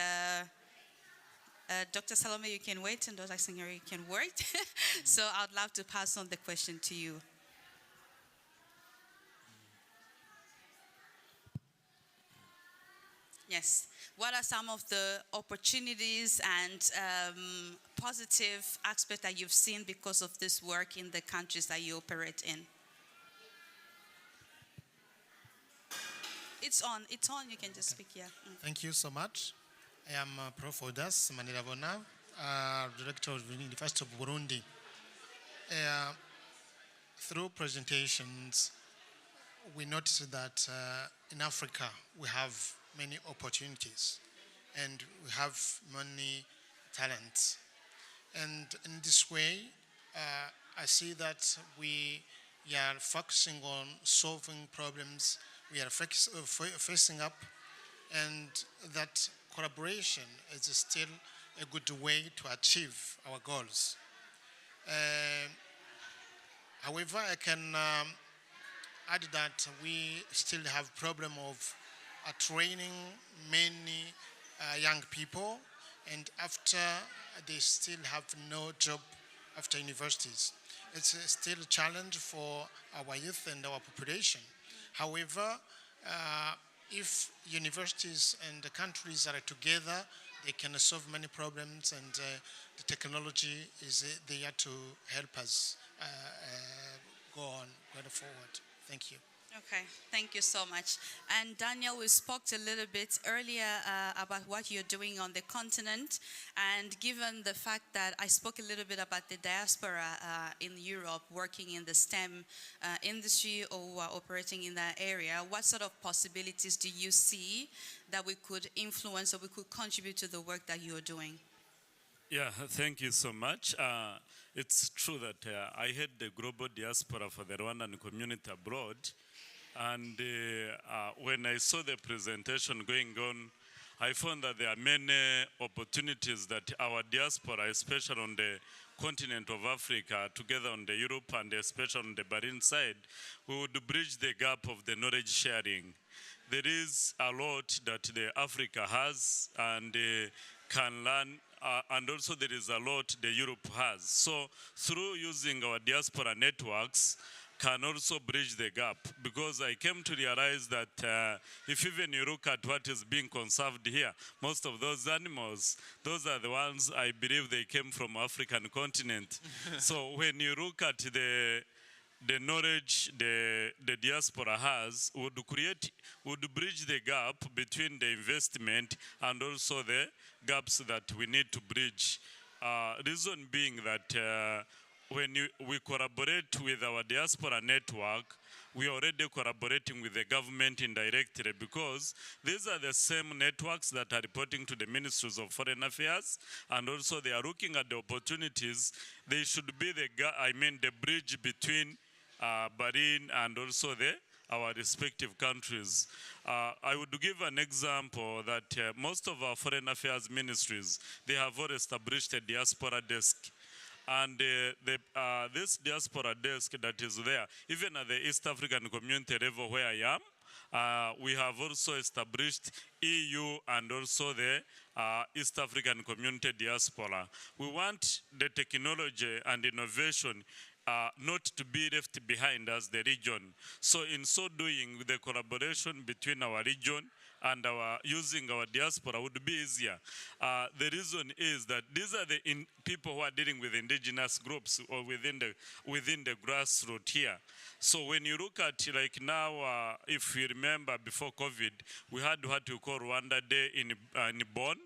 S1: Dr. Salome, you can wait, and Dr. Singeri, you can wait. So I'd love to pass on the question to you. Yes. What are some of the opportunities and positive aspects that you've seen because of this work in the countries that you operate in? It's on, you can just speak here.
S5: Thank you so much. I am Prof. Odas Manirabona, Director of the University of Burundi. Through presentations, we noticed that in Africa we have many opportunities and we have many talents. And in this way, I see that we are focusing on solving problems we are facing up, and that collaboration is still a good way to achieve our goals. However, I can add that we still have problem of training many young people, and after they still have no job after universities. It's still a challenge for our youth and our population. However, if universities and the countries are together, they can solve many problems, and the technology is there to help us go on going forward. Thank you.
S1: Okay, thank you so much. And Daniel, we spoke a little bit earlier about what you're doing on the continent. And given the fact that I spoke a little bit about the diaspora in Europe working in the STEM industry or who are operating in that area, what sort of possibilities do you see that we could influence or we could contribute to the work that you're doing?
S6: Yeah, thank you so much. It's true that I head the global diaspora for the Rwandan community abroad. And when I saw the presentation going on, I found that there are many opportunities that our diaspora, especially on the continent of Africa, together on the Europe and especially on the Bahrain side, we would bridge the gap of the knowledge sharing. There is a lot that the Africa has and can learn, and also there is a lot the Europe has. So through using our diaspora networks, can also bridge the gap, because I came to realize that if even you look at what is being conserved here, most of those animals, those are the ones I believe they came from African continent. So when you look at the knowledge the diaspora has, would bridge the gap between the investment and also the gaps that we need to bridge. Reason being that when we collaborate with our diaspora network, we are already collaborating with the government indirectly, because these are the same networks that are reporting to the ministries of foreign affairs, and also they are looking at the opportunities. They should be the bridge between Bahrain and also our respective countries. I would give an example that most of our foreign affairs ministries, they have all established a diaspora desk. And this diaspora desk that is there, even at the East African community level where I am, we have also established EU and also the East African community diaspora. We want the technology and innovation not to be left behind as the region. So in so doing, the collaboration between our region and using our diaspora would be easier. The reason is that these are the people who are dealing with indigenous groups or within the grassroots here. So when you look at, like now, if you remember before COVID, we had what we call Rwanda Day in Bonn.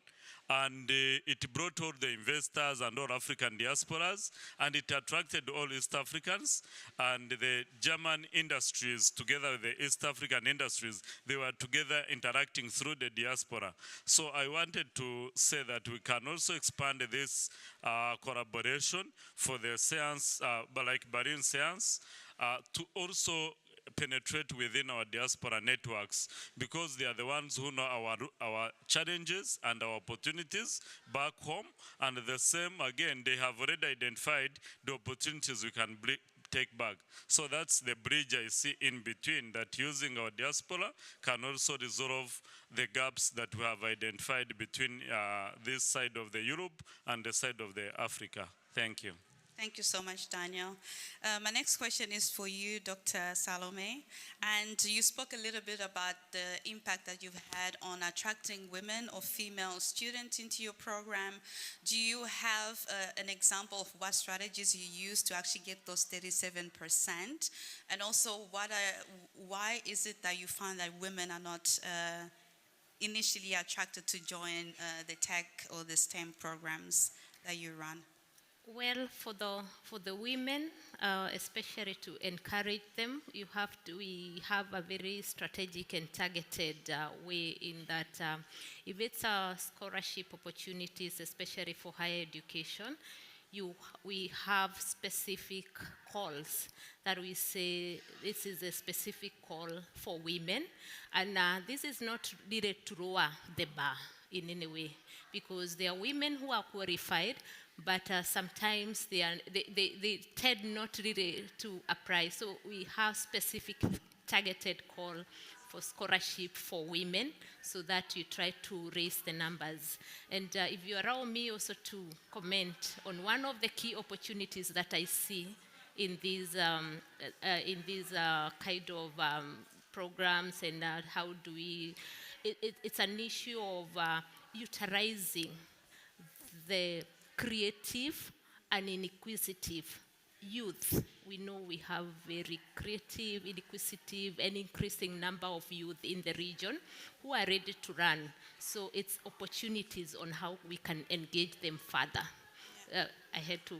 S6: And it brought all the investors and all African diasporas, and it attracted all East Africans, and the German industries together with the East African industries, they were together interacting through the diaspora. So I wanted to say that we can also expand this collaboration for the science, like Bahrain science, to also penetrate within our diaspora networks, because they are the ones who know our challenges and our opportunities back home, and the same again, they have already identified the opportunities we can take back. So that's the bridge I see in between, that using our diaspora can also resolve the gaps that we have identified between this side of the Europe and the side of the Africa. Thank you.
S1: Thank you so much, Daniel. My next question is for you, Dr. Salome. And you spoke a little bit about the impact that you've had on attracting women or female students into your program. Do you have an example of what strategies you use to actually get those 37%? And also, why is it that you find that women are not initially attracted to join the tech or the STEM programs that you run?
S3: Well, for the women, especially to encourage them, we have a very strategic and targeted way in that if it's scholarship opportunities, especially for higher education, we have specific calls that we say this is a specific call for women, and this is not needed to lower the bar in any way, because there are women who are qualified, but sometimes they tend not really to apply. So we have specific targeted call for scholarship for women, so that you try to raise the numbers. And if you allow me also to comment on one of the key opportunities that I see in these kind of programs, and how do we, it's an issue of utilizing the creative and inquisitive youth. We know we have very creative, inquisitive, and increasing number of youth in the region who are ready to run. So it's opportunities on how we can engage them further. I had to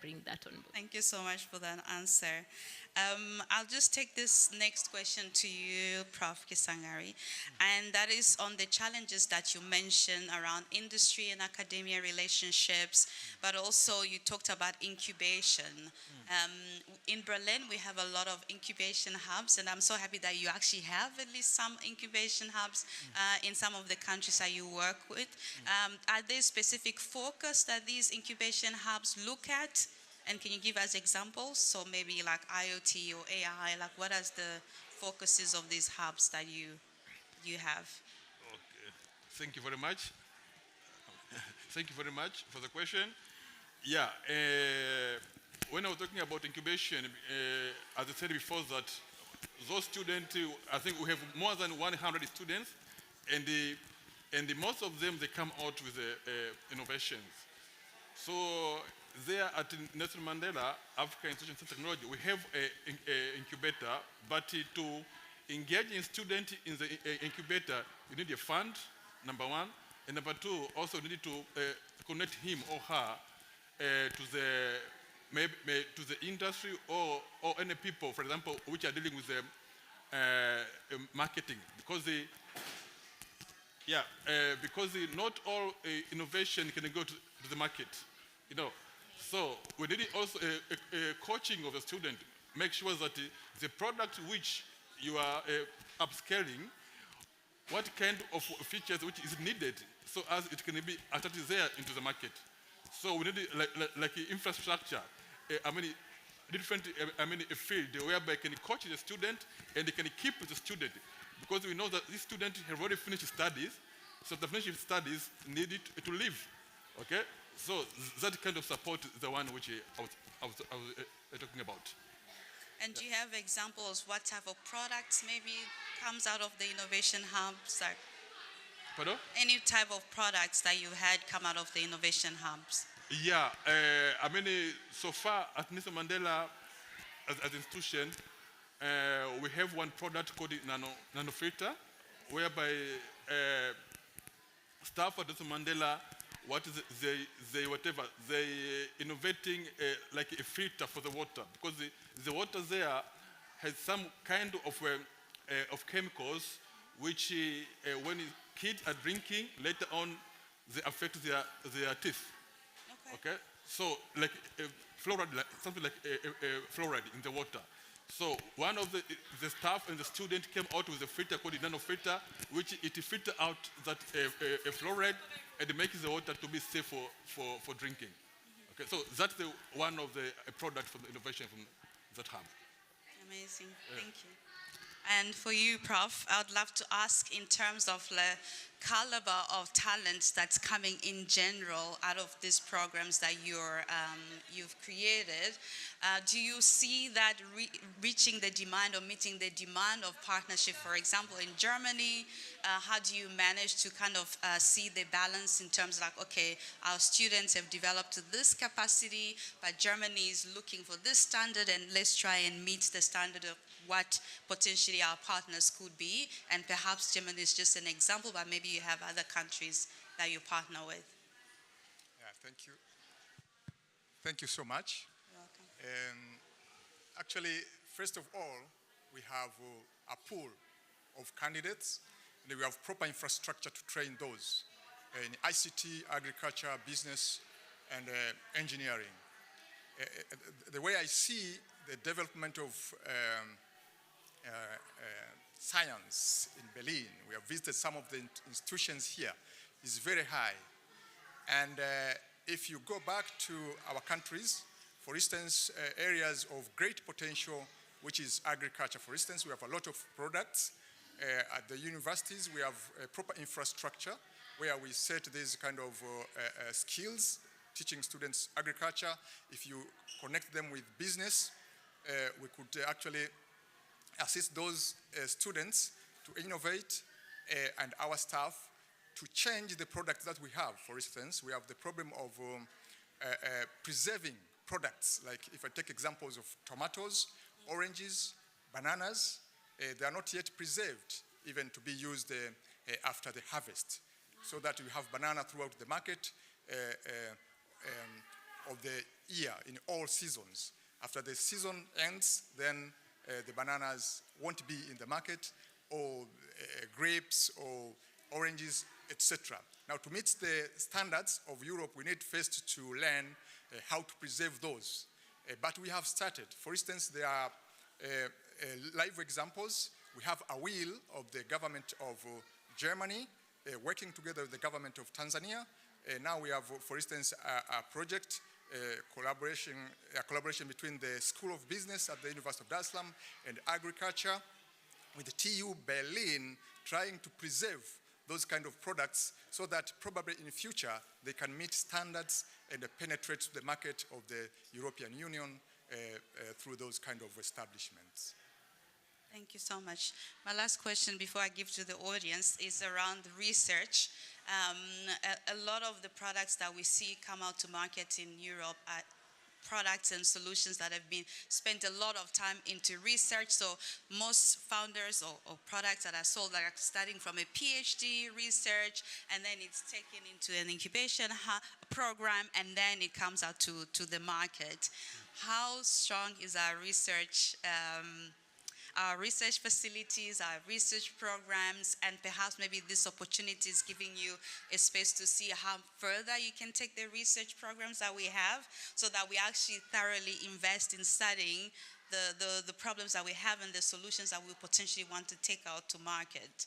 S3: bring that on board.
S1: Thank you so much for that answer. I'll just take this next question to you, Prof. Kisangari, and that is on the challenges that you mentioned around industry and academia relationships, but also you talked about incubation. In Berlin, we have a lot of incubation hubs, and I'm so happy that you actually have at least some incubation hubs in some of the countries that you work with. Are there specific focus that these incubation hubs look at? And can you give us examples? So maybe like IoT or AI, like what are the focuses of these hubs that you have?
S4: Okay. Thank you very much. Thank you very much for the question. Yeah, when I was talking about incubation, as I said before, that those students, I think we have more than 100 students, and most of them, they come out with innovations. So there at Nelson Mandela African Institution of Technology, we have an incubator, but to engage a student in the incubator, you need a fund, number one, and number two, also you need to connect him or her to the industry or any people, for example, which are dealing with the marketing, because not all innovation can go to the market, you know. So we need also a coaching of the student, make sure that the product which you are upscaling, what kind of features which is needed, so as it can be adapted there into the market. So we need like infrastructure, a field whereby can coach the student and they can keep the student, because we know that these students have already finished studies, so the finished studies needed to live, okay? So that kind of support is the one which I was talking about.
S1: And do you have examples what type of products maybe comes out of the innovation hubs?
S4: Pardon?
S1: Any type of products that you had come out of the innovation hubs?
S4: Yeah, so far at Nelson Mandela as an institution, we have one product called nanofilter, whereby staff at Nelson Mandela, they innovating like a filter for the water, because the water there has some kind of chemicals which when kids are drinking, later on they affect their teeth. Okay? So like fluoride, something like fluoride in the water. So one of the staff and the student came out with a filter called the nanofilter, which it filter out that fluoride and makes the water to be safe for drinking. Okay, so that's one of the products from the innovation from that hub.
S1: Amazing, thank you. And for you, Prof, I would love to ask in terms of the caliber of talent that's coming in general out of these programs that you've created. Do you see that reaching the demand or meeting the demand of partnership, for example, in Germany? How do you manage to kind of see the balance in terms of like, okay, our students have developed to this capacity, but Germany is looking for this standard, and let's try and meet the standard of what potentially our partners could be, and perhaps Germany is just an example, but maybe you have other countries that you partner with.
S7: Yeah, thank you. Thank you so much.
S1: You're welcome.
S7: Actually, first of all, we have a pool of candidates, and we have proper infrastructure to train those in ICT, agriculture, business, and engineering. The way I see the development of science in Berlin, we have visited some of the institutions here, is very high. And if you go back to our countries, for instance, areas of great potential, which is agriculture, for instance, we have a lot of products. At the universities, we have a proper infrastructure where we set these kind of skills, teaching students agriculture. If you connect them with business, we could actually assist those students to innovate and our staff to change the products that we have. For instance, we have the problem of preserving products, like if I take examples of tomatoes, oranges, bananas, they are not yet preserved even to be used after the harvest, so that we have banana throughout the market of the year in all seasons. After the season ends, then the bananas won't be in the market, or grapes or oranges, etc. Now, to meet the standards of Europe, we need first to learn how to preserve those. But we have started. For instance, there are live examples. We have a will of the government of Germany working together with the government of Tanzania. Now we have, for instance, a project, a collaboration between the School of Business at the University of Dar es Salaam and Agriculture with the TU Berlin, trying to preserve those kind of products so that probably in the future they can meet standards and penetrate the market of the European Union through those kind of establishments.
S1: Thank you so much. My last question before I give to the audience is around research. A lot of the products that we see come out to market in Europe are products and solutions that have been spent a lot of time into research. So most founders or products that are sold are starting from a PhD research, and then it's taken into an incubation program, and then it comes out to the market. How strong is our research facilities, our research programs, and perhaps maybe this opportunity is giving you a space to see how further you can take the research programs that we have, so that we actually thoroughly invest in studying the problems that we have and the solutions that we potentially want to take out to market.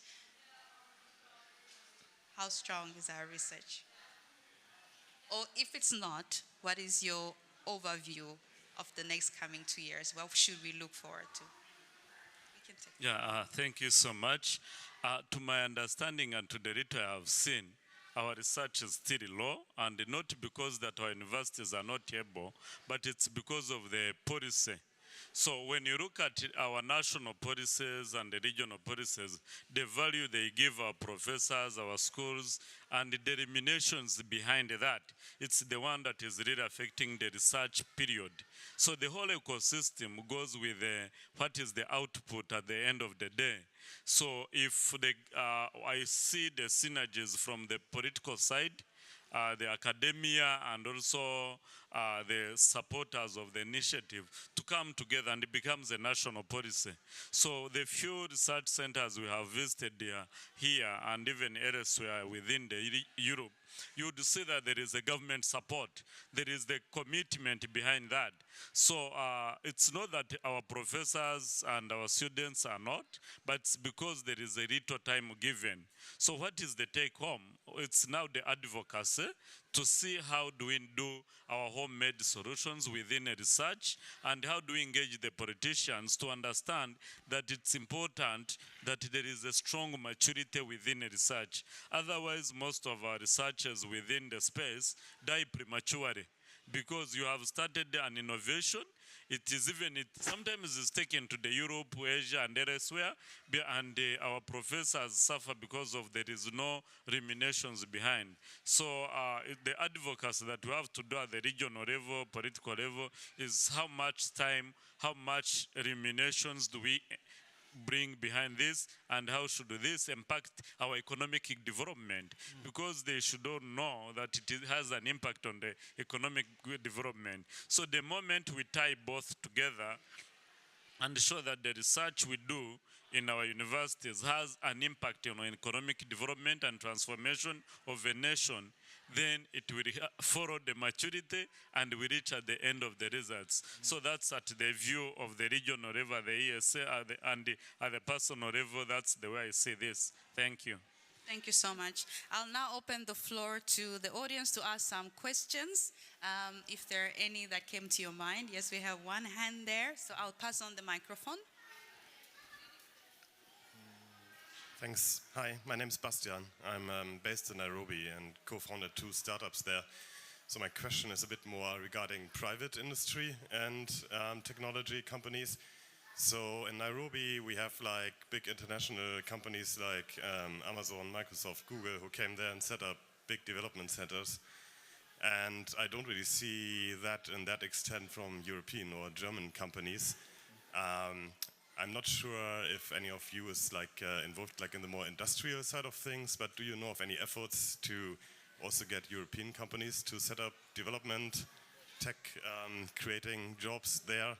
S1: How strong is our research? Or if it's not, what is your overview of the next coming 2 years? What should we look forward to?
S6: Yeah, thank you so much. To my understanding and to the data I have seen, our research is still low, and not because that our universities are not able, but it's because of the policy. So when you look at our national policies and the regional policies, the value they give our professors, our schools, and the remunerations behind that, it's the one that is really affecting the research period. So the whole ecosystem goes with what is the output at the end of the day. So if I see the synergies from the political side, the academia, and also the supporters of the initiative to come together, and it becomes a national policy. So the few research centers we have visited here and even elsewhere within Europe, you would see that there is a government support. There is the commitment behind that. So it's not that our professors and our students are not, but it's because there is a little time given. So what is the take home? It's now the advocacy to see how do we do our homemade solutions within a research, and how do we engage the politicians to understand that it's important that there is a strong maturity within a research. Otherwise, most of our researchers within the space die prematurely, because you have started an innovation. Sometimes it's taken to the Europe, Asia, and elsewhere, and our professors suffer because of there is no remunerations behind. So the advocacy that we have to do at the regional level, political level, is how much time, how much remunerations do we bring behind this, and how should this impact our economic development, because they should all know that it has an impact on the economic development. So the moment we tie both together and show that the research we do in our universities has an impact on economic development and transformation of a nation, then it will follow the maturity and we reach at the end of the results. So that's at the view of the regional level, the ESA, and at the personal level. That's the way I see this. Thank you.
S1: Thank you so much. I'll now open the floor to the audience to ask some questions, if there are any that came to your mind. Yes, we have one hand there, so I'll pass on the microphone.
S8: Thanks. Hi, my name is Bastian. I'm based in Nairobi and co-founded 2 startups there. So my question is a bit more regarding private industry and technology companies. So in Nairobi, we have like big international companies like Amazon, Microsoft, Google, who came there and set up big development centers. And I don't really see that in that extent from European or German companies. I'm not sure if any of you is involved in the more industrial side of things, but do you know of any efforts to also get European companies to set up development, tech, creating jobs there?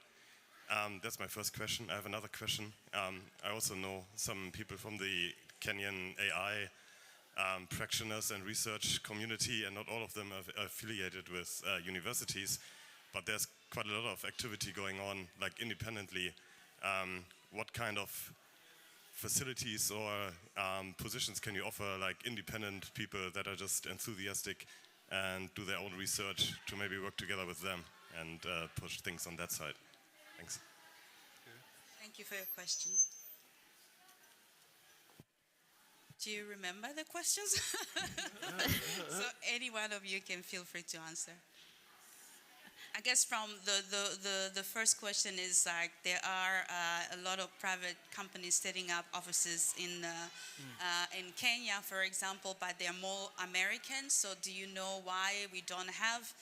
S8: That's my first question. I have another question. I also know some people from the Kenyan AI practitioners and research community, and not all of them are affiliated with universities, but there's quite a lot of activity going on, independently. What kind of facilities or positions can you offer, independent people that are just enthusiastic and do their own research to maybe work together with them and push things on that side? Thanks.
S1: Thank you for your question. Do you remember the questions? So any one of you can feel free to answer. I guess from the first question is there are a lot of private companies setting up offices in Kenya, for example, but they're more American. So do you know why we don't have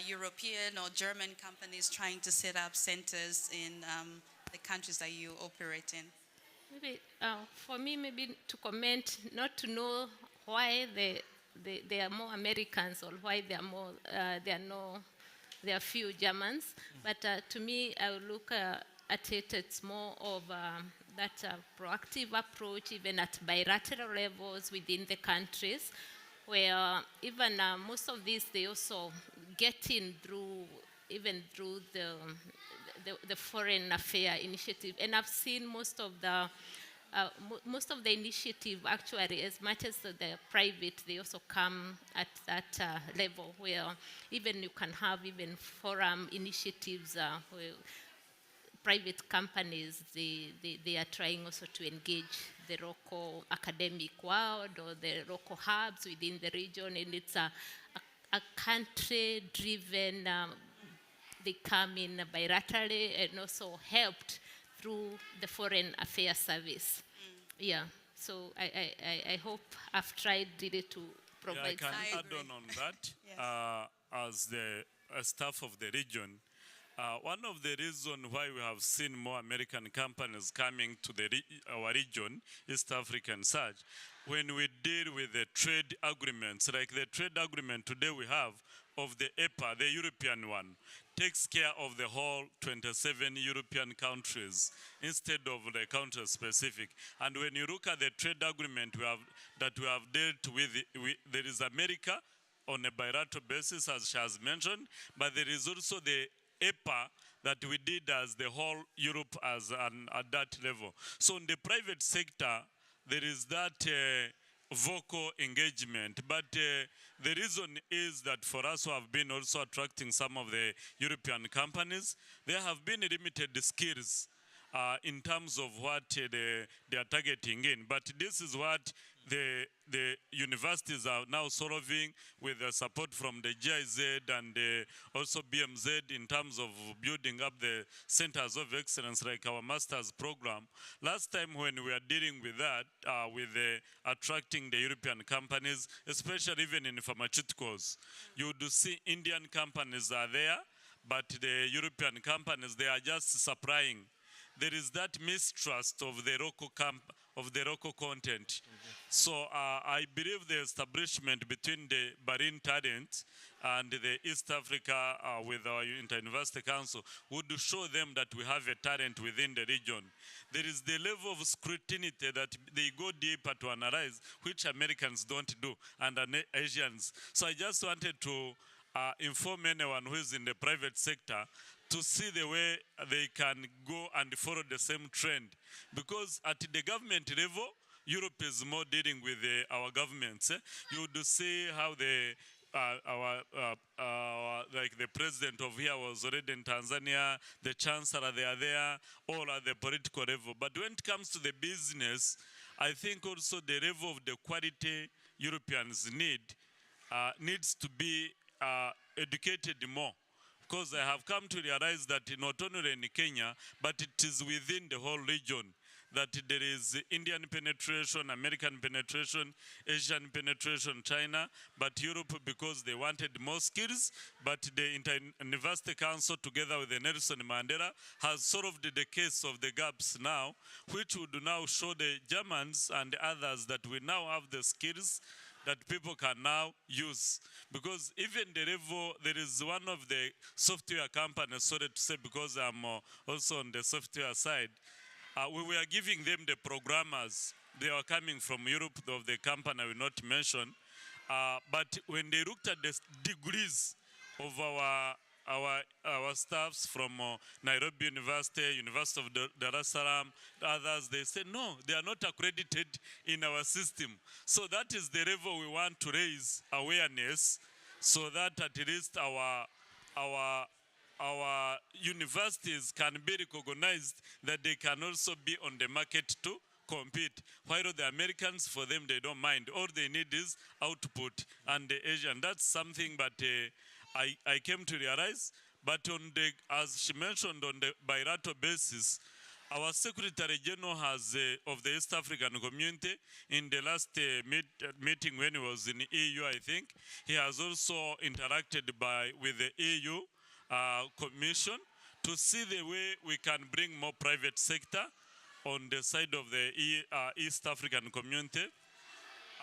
S1: European or German companies trying to set up centers in the countries that you operate in?
S3: Maybe for me, maybe to comment, not to know why they are more Americans or why there are few Germans, but to me, I would look at it, it's more of that proactive approach, even at bilateral levels within the countries, where even most of these, they also get in through the foreign affair initiative. And I've seen most of the initiative, actually, as much as they're private, they also come at that level where even you can have even forum initiatives where private companies, they are trying also to engage the local academic world or the local hubs within the region, and it's a country-driven, they come in bilaterally and also helped through the Foreign Affairs Service. Yeah, so I hope I've tried really to provide.
S6: Yeah, I can add on that. Yes. As the staff of the region, one of the reasons why we have seen more American companies coming to our region, East African such, when we deal with the trade agreements, like the trade agreement today we have of the EPA, the European one, takes care of the whole 27 European countries instead of the country specific. And when you look at the trade agreement that we have dealt with, there is America on a bilateral basis, as she has mentioned, but there is also the EPA that we did as the whole Europe at that level. So in the private sector, there is that vocal engagement, but the reason is that for us who have been also attracting some of the European companies, there have been limited skills in terms of what they are targeting in. But this is what the universities are now solving with the support from the GIZ and also BMZ in terms of building up the centers of excellence like our master's program. Last time when we were dealing with that, with attracting the European companies, especially even in pharmaceuticals, you would see Indian companies are there, but the European companies, they are just supplying. There is that mistrust of the local content. So I believe the establishment between the Marine Talent and the East Africa with our Inter-University Council would show them that we have a talent within the region. There is the level of scrutiny that they go deeper to analyze, which Americans don't do, and Asians. So I just wanted to inform anyone who is in the private sector to see the way they can go and follow the same trend. Because at the government level, Europe is more dealing with our governments. You would see how like the president of here was already in Tanzania, the chancellor, they are there, all at the political level. But when it comes to the business, I think also the level of the quality Europeans needs to be educated more. Because I have come to realize that not only in Kenya, but it is within the whole region. that there is Indian penetration, American penetration, Asian penetration, China, but Europe, because they wanted more skills, but the Inter-University Council, together with the Nelson Mandela, has solved the case of the gaps now, which would now show the Germans and others that we now have the skills that people can now use. Because even the level, there is one of the software companies, sorry to say, because I'm also on the software side, we were giving them the programmers. They were coming from Europe, of the company I will not mention. But when they looked at the degrees of our staffs from Nairobi University, University of Dar es Salaam, others, they said, no, they are not accredited in our system. So that is the level we want to raise awareness, so that at least our universities can be recognized, that they can also be on the market to compete. While the Americans, for them, they don't mind. All they need is output. And the Asian, that's something that I came to realize. But on the, as she mentioned, on the bilateral basis, our Secretary General has, of the East African Community, in the last meeting when he was in EU, I think, he has also interacted with the EU Commission to see the way we can bring more private sector on the side of the East African Community.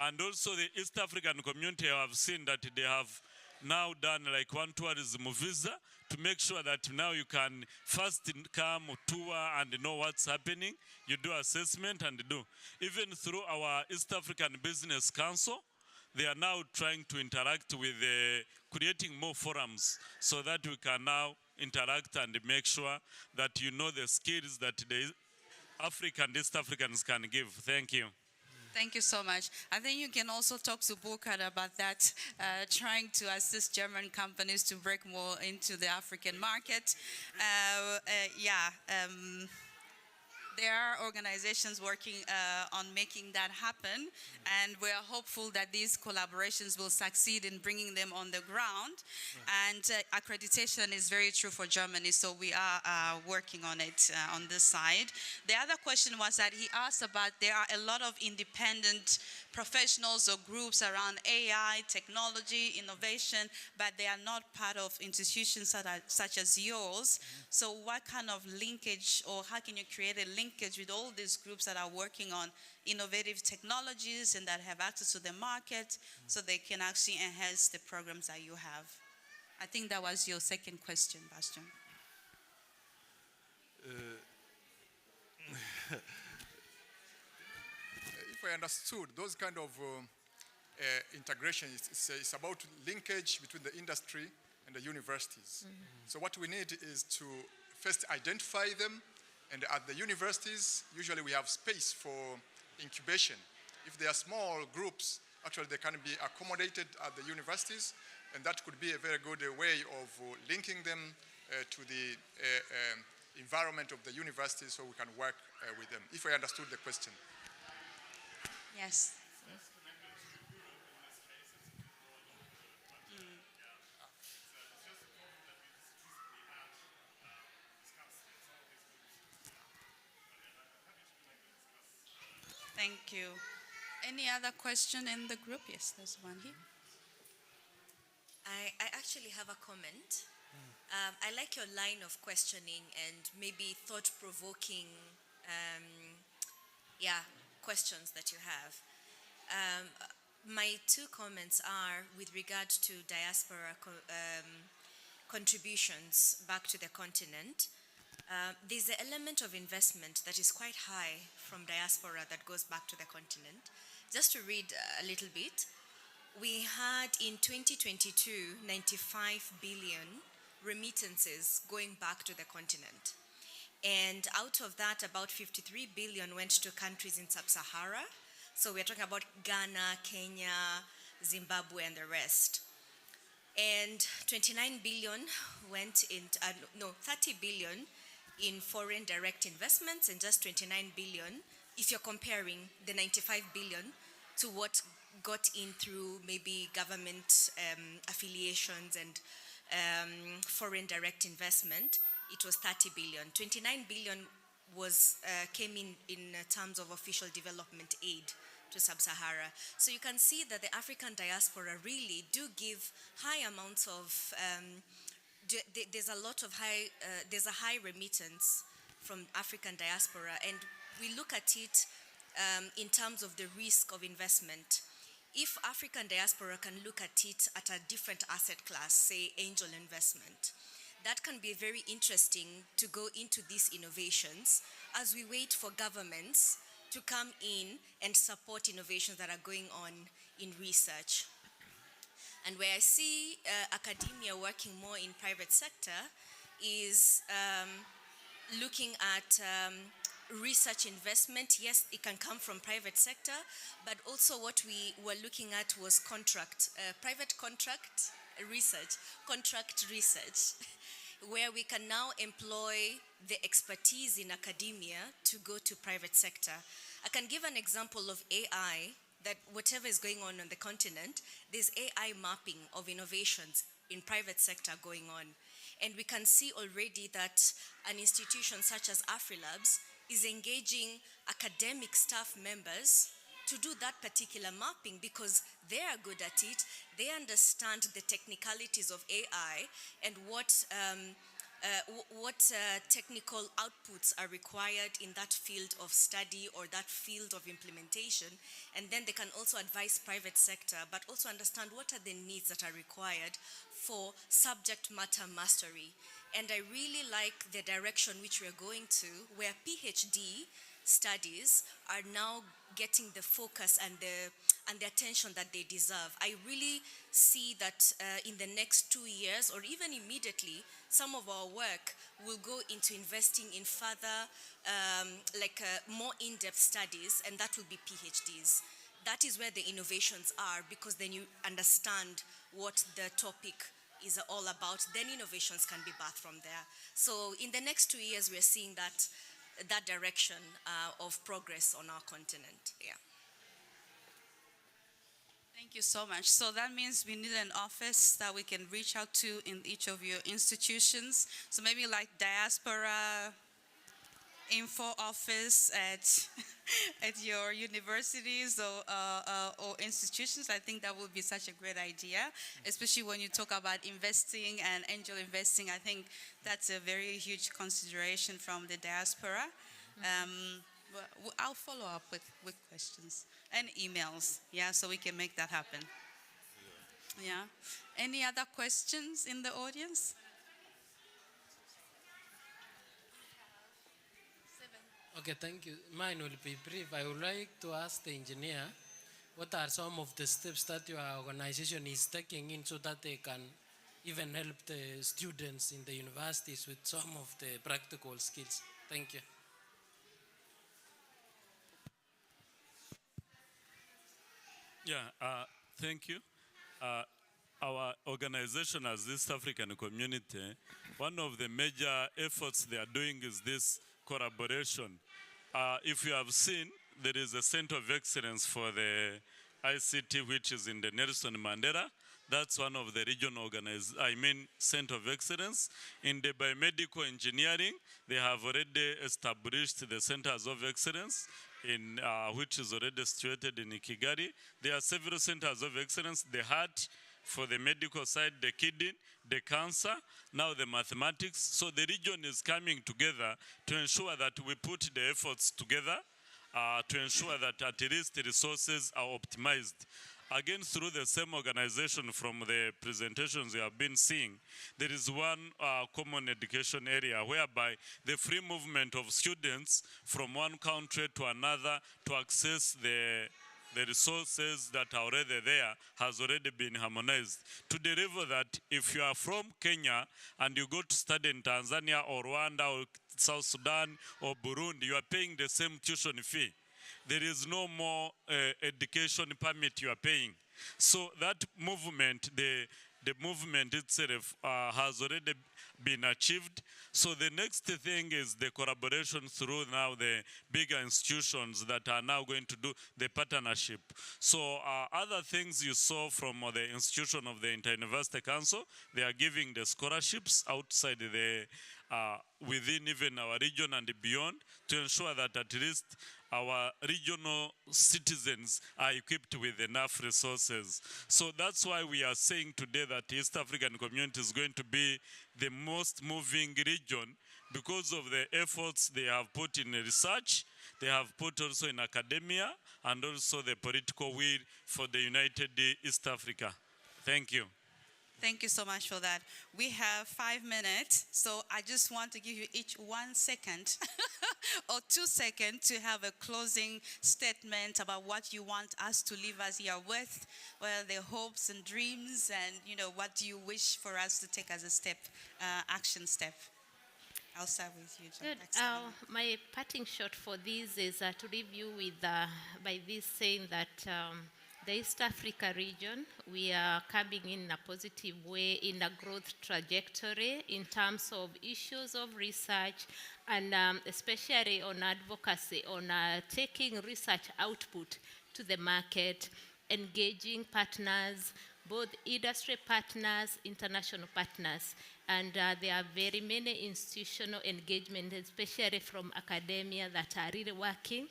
S6: And also the East African Community, I have seen that they have now done like one tourism visa to make sure that now you can first come tour and know what's happening. You do assessment and do. Even through our East African Business Council, they are now trying to interact with creating more forums so that we can now interact and make sure that you know the skills that the African, East Africans can give. Thank you.
S1: Thank you so much. I think you can also talk to Burkhard about that, trying to assist German companies to break more into the African market. There are organizations working on making that happen, and we are hopeful that these collaborations will succeed in bringing them on the ground. And accreditation is very true for Germany, so we are working on it on this side. The other question was that he asked about, there are a lot of independent professionals or groups around AI, technology, innovation, but they are not part of institutions such as yours. So what kind of linkage, or how can you create a linkage with all these groups that are working on innovative technologies and that have access to the market, so they can actually enhance the programs that you have? I think that was your second question, Bastian.
S7: If I understood, those kind of integration is about linkage between the industry and the universities. So what we need is to first identify them, and at the universities, usually we have space for incubation. If they are small groups, actually they can be accommodated at the universities, and that could be a very good way of linking them to the environment of the university, so we can work with them, if I understood the question.
S1: Yes. Thank you. Any other question in the group? Yes, there's one here.
S9: I actually have a comment. I like your line of questioning and maybe thought-provoking questions that you have. My two comments are with regard to diaspora contributions back to the continent. There's an element of investment that is quite high from diaspora that goes back to the continent. Just to read a little bit, we had in 2022, 95 billion remittances going back to the continent. And out of that, about 53 billion went to countries in sub-Sahara. So we're talking about Ghana, Kenya, Zimbabwe, and the rest. And 29 billion went in, 30 billion in foreign direct investments, and just 29 billion, if you're comparing the 95 billion to what got in through maybe government affiliations and foreign direct investment, it was 30 billion. 29 billion came in terms of official development aid to Sub-Sahara. So you can see that the African diaspora really do give high amounts of, there's a high remittance from African diaspora, and we look at it in terms of the risk of investment. If African diaspora can look at it at a different asset class, say angel investment, that can be very interesting to go into these innovations as we wait for governments to come in and support innovations that are going on in research. And where I see academia working more in private sector is looking at research investment. Yes, it can come from private sector, but also what we were looking at was private contract research, where we can now employ the expertise in academia to go to private sector. I can give an example of AI, that whatever is going on the continent, there's AI mapping of innovations in private sector going on. And we can see already that an institution such as AfriLabs is engaging academic staff members to do that particular mapping because they are good at it. They understand the technicalities of AI and what technical outputs are required in that field of study or that field of implementation. And then they can also advise private sector, but also understand what are the needs that are required for subject matter mastery. And I really like the direction which we're going to, where PhD studies are now getting the focus and the attention that they deserve. I really see that in the next 2 years, or even immediately, some of our work will go into investing in further, more in-depth studies, and that will be PhDs. That is where the innovations are, because then you understand what the topic is all about. Then innovations can be birthed from there. So in the next 2 years, we're seeing that direction of progress on our continent. Yeah.
S1: Thank you so much. So that means we need an office that we can reach out to in each of your institutions. So maybe like diaspora info office at your universities or institutions. I think that would be such a great idea, especially when you talk about investing and angel investing. I think that's a very huge consideration from the diaspora. I'll follow up with questions and emails, yeah, so we can make that happen. Yeah. Any other questions in the audience?
S10: Okay, thank you. Mine will be brief. I would like to ask the engineer, what are some of the steps that your organization is taking in so that they can even help the students in the universities with some of the practical skills? Thank you.
S6: Yeah, thank you. Our organization as East African Community, one of the major efforts they are doing is this collaboration. If you have seen, there is a Center of Excellence for the ICT, which is in the Nelson Mandela. That's one of the regional Center of Excellence. In the biomedical engineering, they have already established the Centers of Excellence, which is already situated in Kigali. There are several Centers of Excellence: the heart, for the medical side, the kidney, the cancer, now the mathematics. So the region is coming together to ensure that we put the efforts together to ensure that at least the resources are optimized. Again, through the same organization from the presentations you have been seeing, there is one common education area whereby the free movement of students from one country to another to access the resources that are already there has already been harmonized to the level that if you are from Kenya and you go to study in Tanzania or Rwanda or South Sudan or Burundi, you are paying the same tuition fee. There is no more education permit you are paying. So that movement, the movement itself has already been achieved. So the next thing is the collaboration through now the bigger institutions that are now going to do the partnership. So other things you saw from the institution of the Inter-University Council, they are giving the scholarships outside the within even our region and beyond, to ensure that at least our regional citizens are equipped with enough resources. So that's why we are saying today that the East African community is going to be the most moving region, because of the efforts they have put in research, they have put also in academia, and also the political will for the United East Africa. Thank you.
S1: Thank you so much for that. We have 5 minutes, so I just want to give you each 1 second or 2 seconds to have a closing statement about what you want us to leave us here with, well, the hopes and dreams, and what do you wish for us to take as a step, action step. I'll start with you, John.
S3: Good. My parting shot for this is to leave you with by this saying that the East Africa region, we are coming in a positive way in a growth trajectory in terms of issues of research, and especially on advocacy, on taking research output to the market, engaging partners, both industry partners, international partners. And there are very many institutional engagement, especially from academia, that are really working.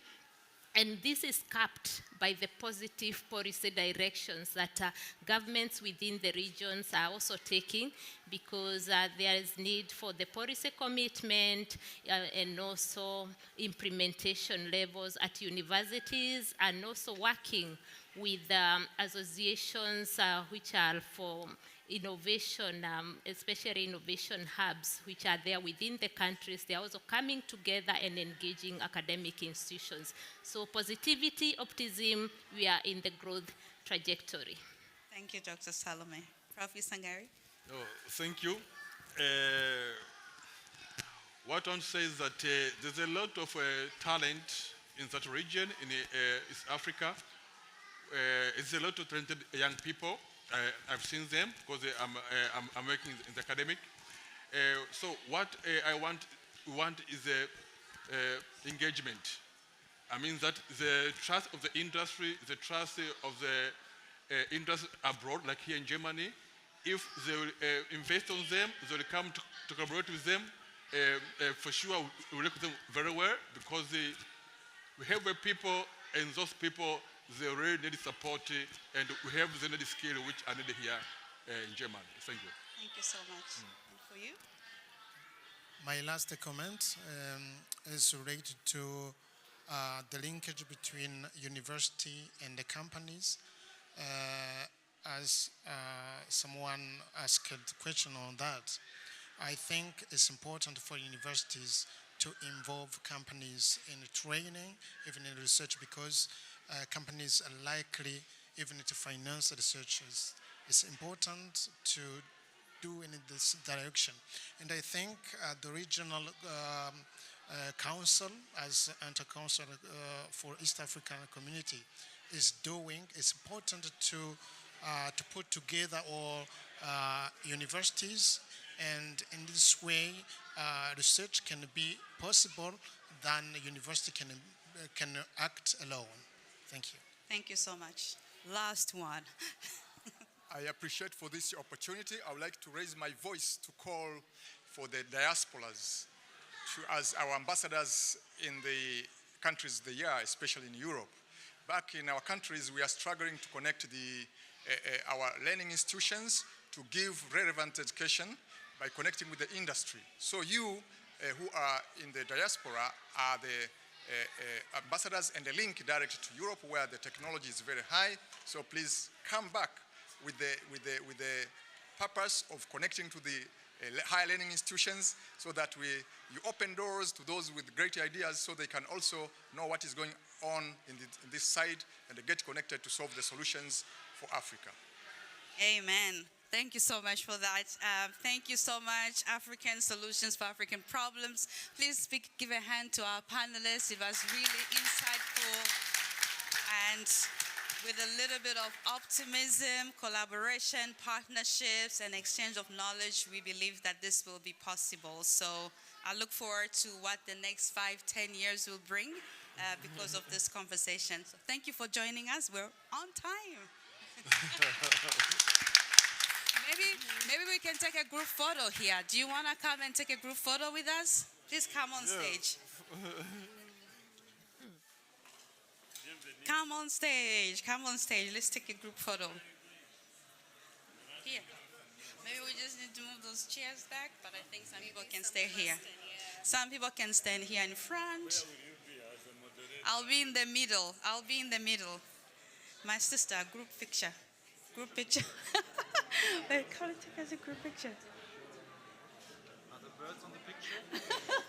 S3: And this is capped by the positive policy directions that governments within the regions are also taking, because there is need for the policy commitment and also implementation levels at universities, and also working with associations which are for innovation, especially innovation hubs, which are there within the countries. They are also coming together and engaging academic institutions. So positivity, optimism, we are in the growth trajectory.
S1: Thank you, Dr. Salome. Prof. Sangari?
S4: Oh, thank you. What I want to say is that there's a lot of talent in that region, in East Africa. It's a lot of talented young people. I've seen them because I'm working in the academic. So what I want is engagement. I mean that the trust of the industry, the trust of the industry abroad, like here in Germany, if they will invest on them, they will come to collaborate with them. For sure, we will work with them very well, because we have people, and those people, they really need support, and we have the needed skill which are needed here in Germany. Thank you.
S1: Thank you so much. And for you?
S5: My last comment is related to the linkage between university and the companies. As someone asked a question on that, I think it's important for universities to involve companies in training, even in research, because companies are likely even to finance researchers. It's important to do in this direction. And I think the regional council, as inter-council for East African community, is doing. It's important to put together all universities, and in this way, research can be possible than a university can act alone. Thank you.
S1: Thank you so much. Last one.
S7: I appreciate for this opportunity. I would like to raise my voice to call for the diasporas as our ambassadors in the countries they are, especially in Europe. Back in our countries, we are struggling to connect our learning institutions to give relevant education by connecting with the industry. So you who are in the diaspora are the ambassadors and the link direct to Europe, where the technology is very high. So please come back with the purpose of connecting to the higher learning institutions, so that you open doors to those with great ideas, so they can also know what is going on in this side and they get connected to solve the solutions for Africa.
S1: Amen. Thank you so much for that. Thank you so much, African Solutions for African Problems. Please give a hand to our panelists. It was really insightful, and with a little bit of optimism, collaboration, partnerships, and exchange of knowledge, we believe that this will be possible. So I look forward to what the next 5-10 years will bring because of this conversation. So thank you for joining us. We're on time. maybe we can take a group photo here. Do you want to come and take a group photo with us? Please come on stage. Come on stage. Come on stage. Let's take a group photo. Here. Maybe we just need to move those chairs back, but I think some people can stay here. Some people can stand here in front. I'll be in the middle. I'll be in the middle. My sister, group picture. Group picture. Wait, come and take us a group picture.
S2: Are the birds on the picture?